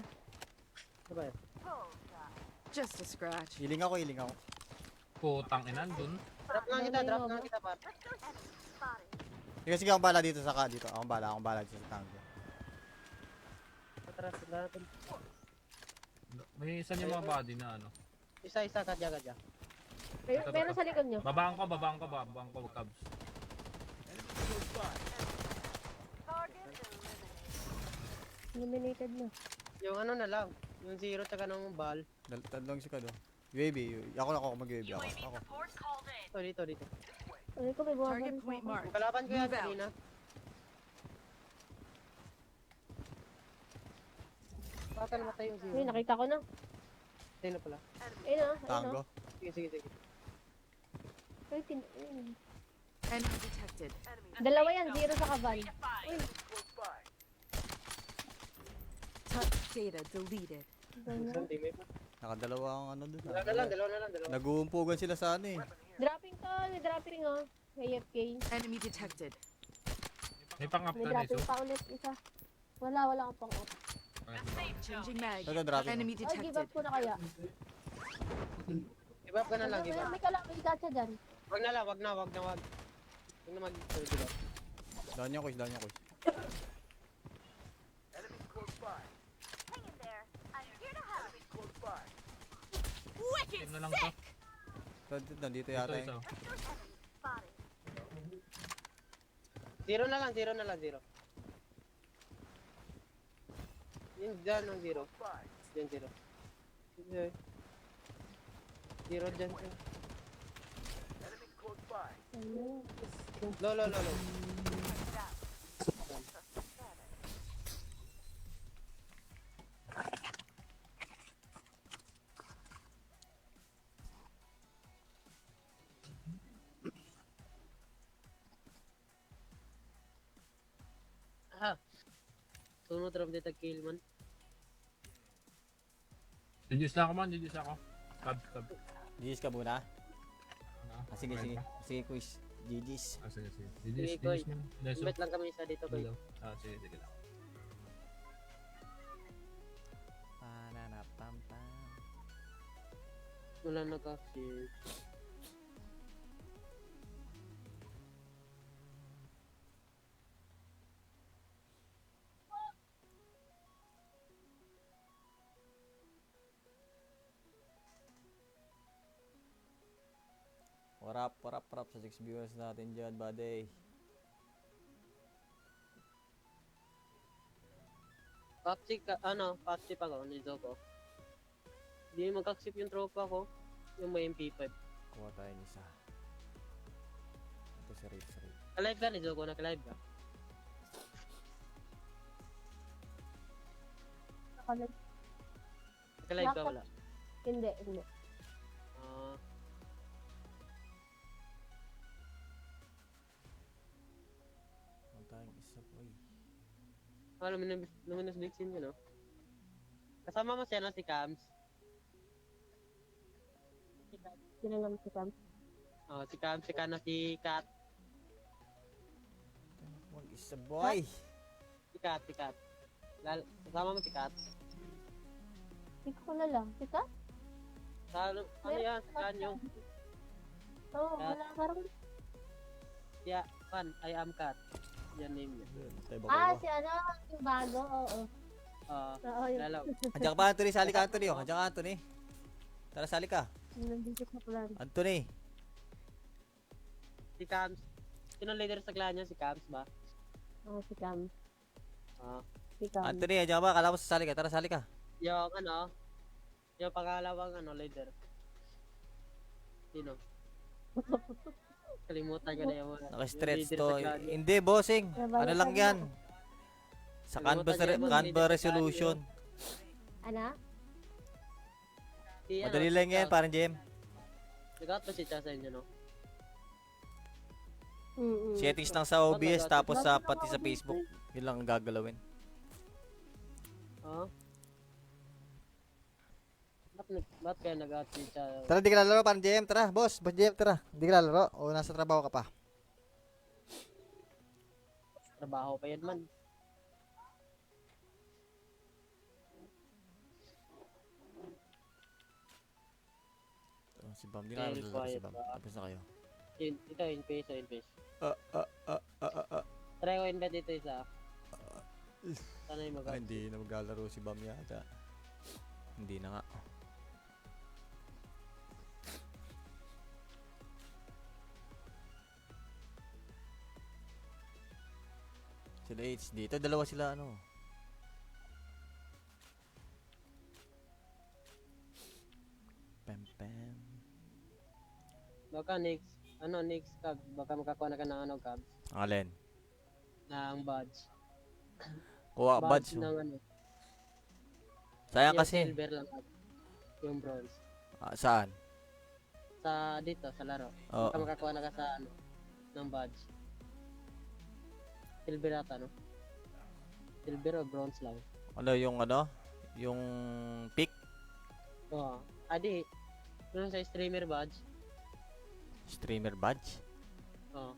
Ano ba yun? Just a scratch. Healing ako. Putang ina, dun. Drop lang kita, par. Sige, akong bala dito sa dito. Akong bala dito sa tango. Atras natin. May isa niya mga body na ano. Isa, kadya. Meron sa likod nyo. Babaan ko, Cubs. Eliminated na. Yung ano na lang. Yung zero tsaka ng ball. Talong si Kado. UAV. Ako mag-UAV ako. Support called in. Dito. Ano ko may buha ba Target rin point sa akin? marked. Kalaban ko yan Move out. kanina. Bakit namatay yung zero? Ay, nakita ko na. Sino pala? Ayun. Tango. Sige. Ayun. Enemy detected. Dalawa yan, zero sa kaban. Touch data deleted. Isang teammate pa. Nakadalawa ang ano dun. Dalawa na lang. Nag-uumpugan sila sa ano eh. Dropping to, may dropping oh. AFK. Enemy detected. May pang-up May ka na dropping iso. pa ulit isa. Wala akong pang off. Changing mag. Ito, dropping. Enemy Ay, give detected. up ko na kaya. Give up ka na lang, give up. May may gacha dyan. Wag na. Wag na mag-give up. Down niya, Kuis. Team na lang to. Nandito Ito yata isa. eh. Zero na lang. Yung dyan ang zero. Dyan zero. Zero dyan. Lo. Sunod ram dito kill man. Reduce na ako man, Cubs. GG's ka muna. Ah, Sige, okay. Kuis. GG's. Sige. Sige, Koy. Reduce man. Deso. Invite lang kami isa dito, Koy. Sige lang. Pananapam-pam. Wala nag-access. Warap sa 6 viewers natin dyan, buddy. Patsy pa ako, nildo ko. Hindi mag-accept yung tropa ko. Yung may MP5. Kuha tayo ng isa. Ito si Rafe. Ka-live ka, nildo ko. Naka-live ka. Naka-live ka, wala. Hindi. Ah, Kuha tayo ng isa, boy. luminous Vixen yun, no? Kasama mo siya, no? Si Cams. Sino naman si Cam? Oh, si Cams, si Kat. Huwag isa, boy. Si Kat. Kasama mo si Kat. Hindi ko kilala. Si Kat? Ano yan? Saan yung? Oo, Kat. wala. Parang... Yeah, I am Kat. Yan name niya. Tayo ba Ah, kuha? si ano? Yung bago, oo. Oo, yun. Lalaw. Andiyan ka ba, Anthony? Sali ka, Anthony. Oh. Andiyan ka, Anthony. Tara, sali ka. Nandito sa plan. Anthony. Si Cams. Sino leader sa clan niya? Si Cams ba? Oo, si Cam. Si Cam. Anthony, andiyan ka ba? Kala mo sasali ka. Tara, sali ka. Yung yung pangalawang leader. Sino? Kalimutan ko na yung Naka-stretch leader to. sa clan niya. Hindi, bossing. Ano lang yan? Sa Kalimutan niya yung Canva leader sa resolution. Ano? Si, Madali lang yan, parang Jem. Nag-out ba si Cha sa inyo, no? Settings lang sa OBS, tapos sa pati sa Facebook. Yun lang ang gagalawin. Ba't kaya nag-out si Cha? Tara, di ka lalaro, parang Jem. Tara, boss. Boss Jem, tara. Di ka lalaro. O nasa trabaho ka pa. Trabaho pa yan man. Si Bam, di ka Very lalaro si quiet Bam. ba? Tapos na kayo. Ito, invest o invest. Ah. Try ko invest dito isa. Sana yung mag-out. Hindi na maglalaro si Bam yata. Hindi na nga. Sila H dito, dalawa sila ano. Pam. Baka next, next cab. Baka makakuha na ka ng cabs. Alin? Ng badge. Kuha badge. ng Sayang yung kasi. silver lang cab. Yung bronze. Saan? Sa dito, sa laro. Oo. Baka makakuha na ka sa ng badge. Silver ata, no? Silver o bronze lang. Yung pick? Oo. Adi, yung sa streamer badge. Streamer badge? Oo.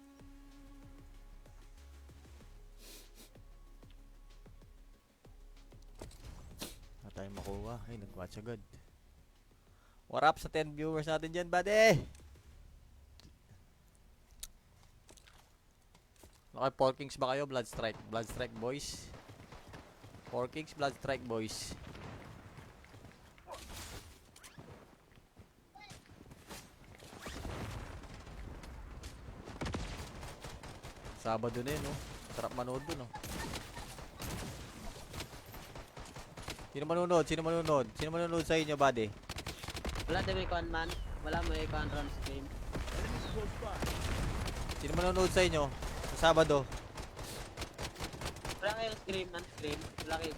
Wala tayong makuha. Ay, nag-watch agad. What up sa 10 viewers natin dyan, buddy? Okay, 4 Kings ba kayo? Blood Strike. Blood Strike boys. 4 Kings, Blood Strike boys. Sabado na yun, no? Sarap manood dun, no? Sino manunod sa inyo, buddy? Wala din may kuhan man. Wala may kuhan run stream. Sino manunod sa inyo? Sa Sabado? Wala kayong stream man, stream. Wala kayo.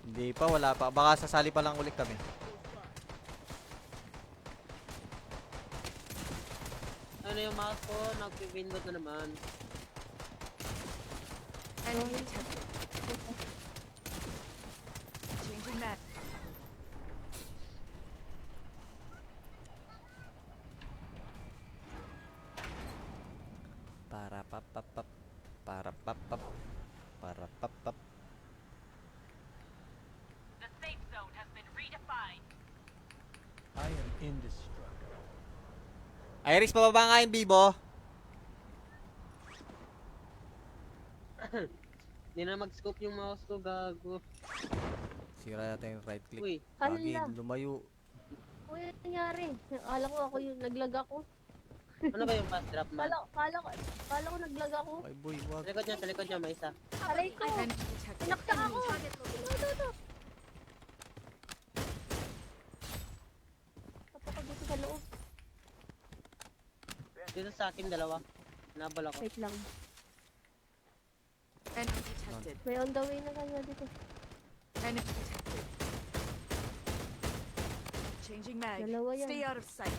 Hindi pa, wala pa. Baka sasali pa lang ulit kami. Ano yung mouse ko? Nag-window na naman. Enemy detected. Changing mag. Para papapap. Para papap. Para papap. The safe zone has been redefined. I am indestructible. Iris, pababa nga yung Bibo. Hindi na mag-scope yung mouse ko, gago. Sira yata yung right click. Uy, Lagi, Ala. lumayo. Uy, ano nangyari? Alam ko ako yung naglag ako. ano ba yung fast drop man? Kala ko naglag ako. Ay boy, wag. Sa likod niya, may isa. Aray ko! Enemy detected. Pinaktak ako! Ito. Kapag dito sa loob. Dito sa akin, dalawa. Nabal ako. Wait lang. Enemy detected. May on the way na kanya dito. Enemy detected. Changing mag. Dalawa yan. Stay out of sight.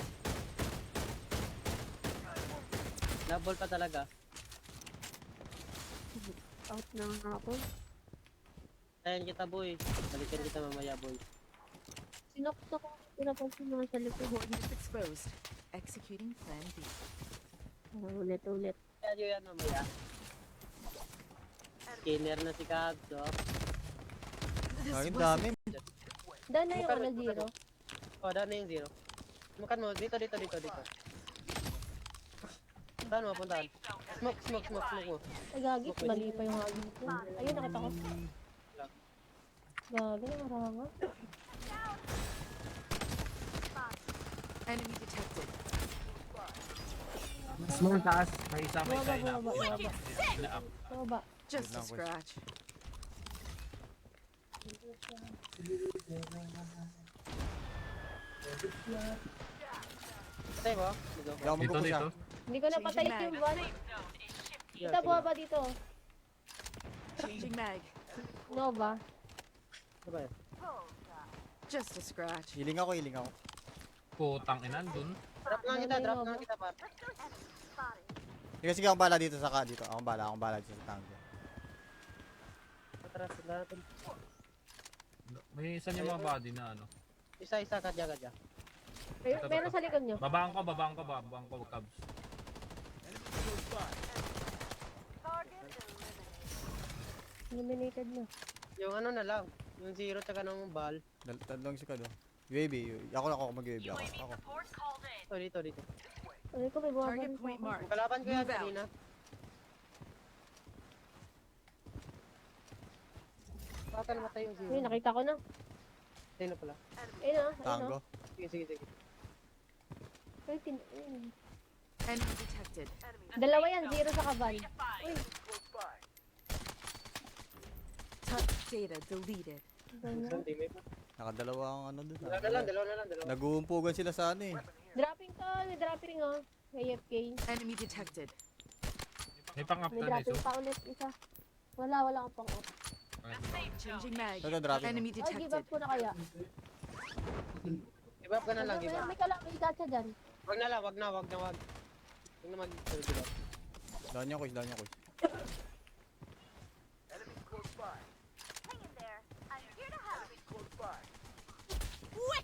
Nabal pa talaga. Out na nga ako. Tayan kita, boy. Balikan kita mamaya, boy. Sinokto ko. Pinapansin mga sa likod. Coordinates exposed. Executing plan B. Ulit. Kaya yun yan mamaya. Skinner na si Cabs, oh. Ay, ang dami. Dahil na yung ano zero. Oh, down na yung zero. Makan mo. Dito. Saan mo, puntahan? Smoke mo. Ay, gagit. Mali pa yung hagin ko. Ayun, nakita ko. Gago, marangat. Enemy detected. Small taas. May isa, may isa. Baba, baba, baba. Ina-up. Baba. Just a lang, boys. scratch. Patay ba? Nizogo. Hindi ako Dito, magkukusa. dito. Hindi ko napatay Changing yung mag. one. Safe zone is shifting. Dito, baba dito. Changing mag. Nova. Ano ba yun? Just a scratch. Healing ako, healing ako. Putang ina, dun. Drop lang kita, drop lang kita, par. Sige, akong bala dito sa dito. Akong bala dito sa tango. Atras sila natin. May isa niya mga body na ano. Isa-isa, kadya-kadya. Ayun, meron sa likod nyo. Babaan ko, Cubs. Eliminated na. Yung ano na lang. Yung zero tsaka ng ball. Talong si Kado. UAV. Ako mag-UAV ako. UAV support called in. Oh, dito. Ano ko, may buwaban Target pa point ako. marked. Kalaban ko yan Move out. kanina. Baka namatay yung zero. Ayun, nakita ko na. Sino pala? Ayun ah, ayun Tango. ah. Sige. Ayun. Enemy detected. Dalawa yan, zero sa kaban. Uy, Touch data deleted. ganun. Isang teammate pa. Nakadalawa ang ano dun. Dalawa na lang. Nag-uumpugan sila sa ano eh. Dropping to, may dropping oh. AFK. Enemy detected. May pang-up May na dropping iso. pa ulit isa. Wala akong pang-up. The safe zone Changing mag. Ito, dropping. Enemy Oh, give detected. up ko na kaya. Give up ka na lang, give up. May kalamay gacha dyan. Wag na. Wag na mag-give up. Down niya, Kuis.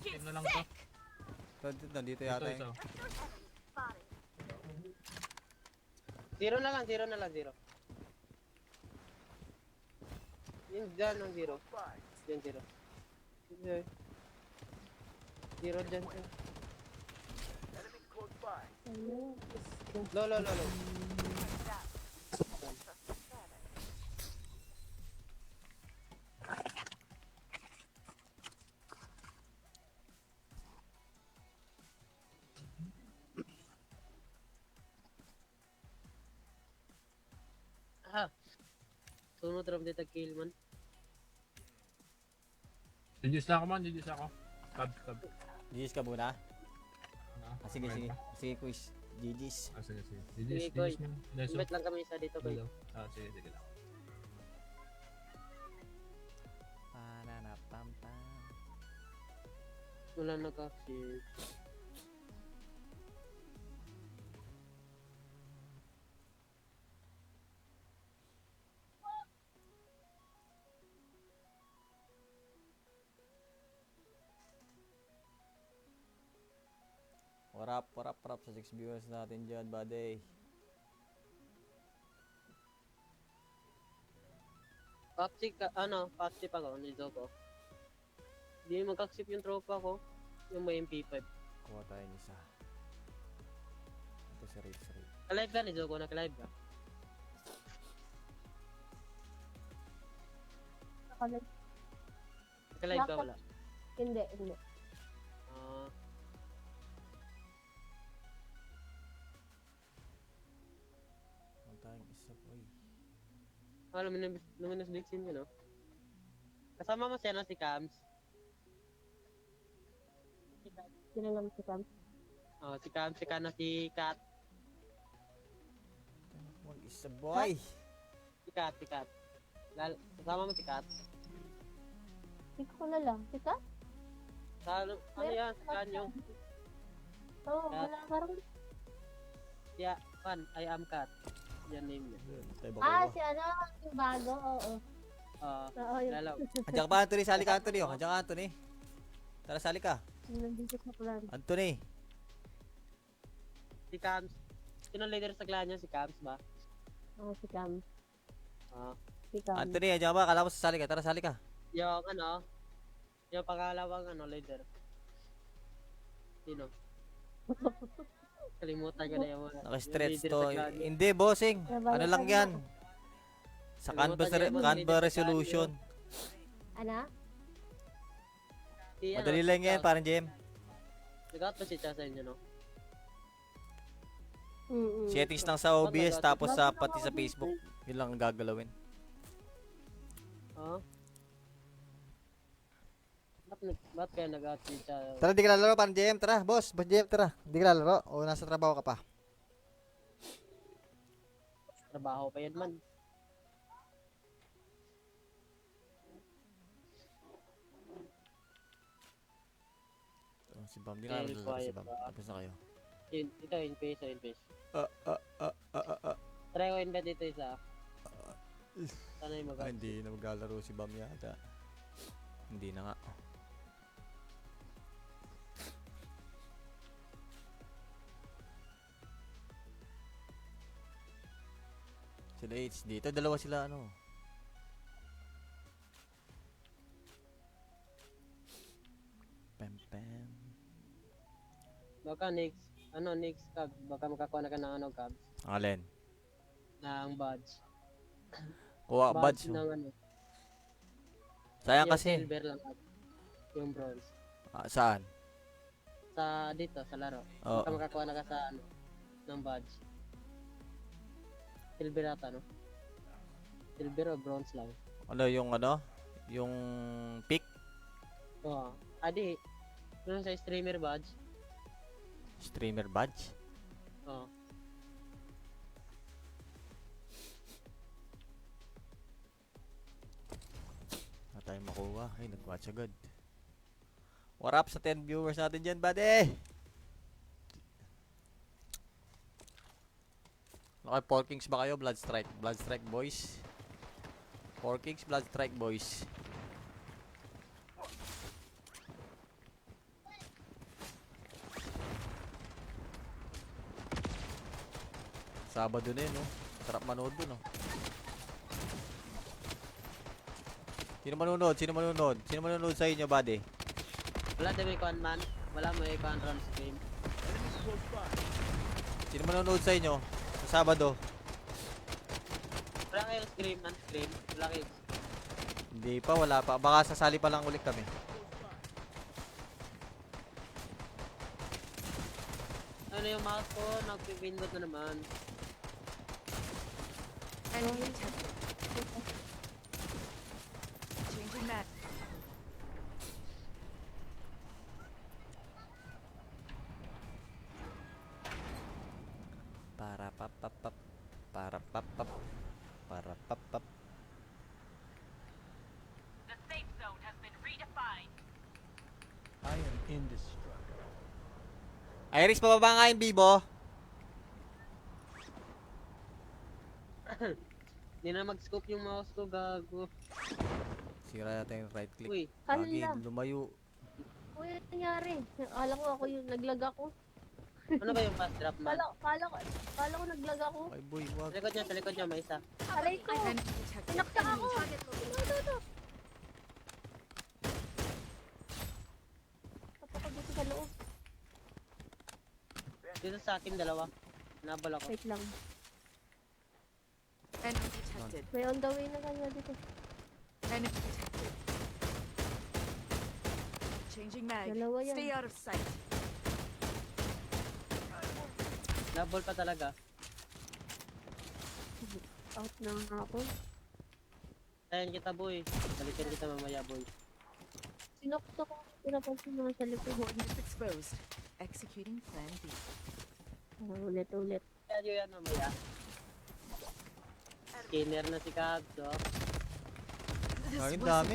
Team na lang to. Nandito Dito yata isa. yung... Zero na lang. Yung dyan ng zero. Dyan zero. Zero dyan. Lo. Sunod ram dito kill man. Reduce na ako man, Cub. GG's ka muna? Sige, Okay. Sige, Kuis. GG's. Sige. Sige, Koy. GG's man. Leso. Invite lang kami isa dito, Koy. Sige lang. Pananapam-pam. Wala nag-access. What up sa 6 viewers natin dyan, buddy. Paksip ako, Nizogo. Hindi mag-accept yung tropa ko. Yung may MP5. Kuha tayo ng isa. Ito si Rage. Ka-live ka, Nizogo? Naka-live ka? Naka-live ka, wala? Hindi. Ah, Kuha tayo ng isa, boy. luminous Dixon yun, no? Kasama mo siya, no? Si Cams. Sino naman si Cam? Oh, si Cams, si Kat. Mag-isa, boy. Si Kat. Kasama mo si Kat. Hindi ko kilala. Si Kat? Ano yan? Si Kanyo. Oo, wala. Parang... Yeah, I am Kat. Yan name niya. Tayo ba Ah, kuha? si ano? Yung bago, oo. Oo, yun. Lalaw. Andiyan ka pa, Anthony. Sali ka, Anthony. Oh. Andiyan ka, Anthony. Tara, sali ka. Nandito sa plan. Anthony. Si Cams. Sino leader sa clan niya? Si Cams ba? Oo, si Cam. Ah. Si Cam. Anthony, andiyan ka ba? Kala mo sasali ka. Tara, sali ka. Yung pangalawang leader. Sino? Kalimutan ko na yung mga. Naka-stretch yung leader to. sa clan niya. Hindi, bossing. Diba, Ano lang yan? Sa Kalimutan niya yung mga Canva leader sa resolution. Ano? Madali lang yan, parang Jem. Nag-out ba si Cha sa inyo, no? Settings lang sa OBS, tapos sa pati sa Facebook. Yun lang ang gagalawin. Ha? Ba't kaya nag-out si Cha? Tara, di ka lalaro, parang Jem. Tara, boss Jem, tara. Di ka lalaro. O nasa trabaho ka pa. Trabaho pa yan man. Si Bam, di ka Very lalaro si quiet Bam. ba? Tapos na kayo. Ito, in-face o in-face. Ah. Try ko invite dito isa. Sana yung Ah, hindi na maglalaro si Bam yata. Hindi na nga. Sila H dito, dalawa sila ano. Pam pam. Baka next, next cab. Baka makakuha na ka ng cabs. Alin? Ng badge. Kuha badge. ng ano. Sayang Yung kasi. silver lang cab. Yung bronze. Ah, saan? Sa dito, sa laro. Oo. Baka makakuha na ka sa ng badge. Silver ata, no? Silver o bronze lang. Ano yung ano? Yung pick? Oo. Adi, yung sa streamer badge. Streamer badge? Oo. Wala tayong makuha. Ay, nag-watch agad. What up sa 10 viewers natin dyan, buddy? Okay, 4 Kings ba kayo? Blood Strike. Blood Strike boys. 4 Kings, Blood Strike boys. Sabado na yun, no? Sarap manood dun, no? Sino manunod? Sino manunod? Sino manunod sa inyo, buddy? Wala din may kuhan man. Wala may kuhan run stream. Sino manunod sa inyo? Sa Sabado? Wala kayong scream man, scream. Wala kayong Hindi pa, wala pa. Baka sasali pa lang ulit kami. Ano yung mouse ko? Nag-pindot na naman. Enemy detected. Changing map. Para papapap. Para papap. Para papap. The safe zone has been redefined. I am indestructible. Iris, pababa nga yung Bibo. Hindi na mag-scope yung mouse ko, gago. Sira natin yung right click. Uy, Lagi, Hala. lumayo. Uy, ano nangyari? Alam ko ako yung naglag ako. ano ba yung fast drop man? Kala ko naglag ako. Ay boy, wag. Sa likod niya, may isa. Aray ko. Enemy detected. Pinaktak ako. Ito. Kapakaguti sa loob. Dito sa akin, dalawa. Nabal ako. Wait lang. Enemy detected. May on the way na kanya dito. Enemy detected. Changing mag. Dalawa yan. Stay out of sight. Nabal pa talaga. Out na nga ako. Tayan kita, boy. Balikan kita mamaya, boy. Sinokto ko. Pinapansin mga sa likod. Coordinates exposed. Executing plan B. Ulit. Kaya yan mamaya. Skinner na si Cabs, oh. This Ay, wasn't dami.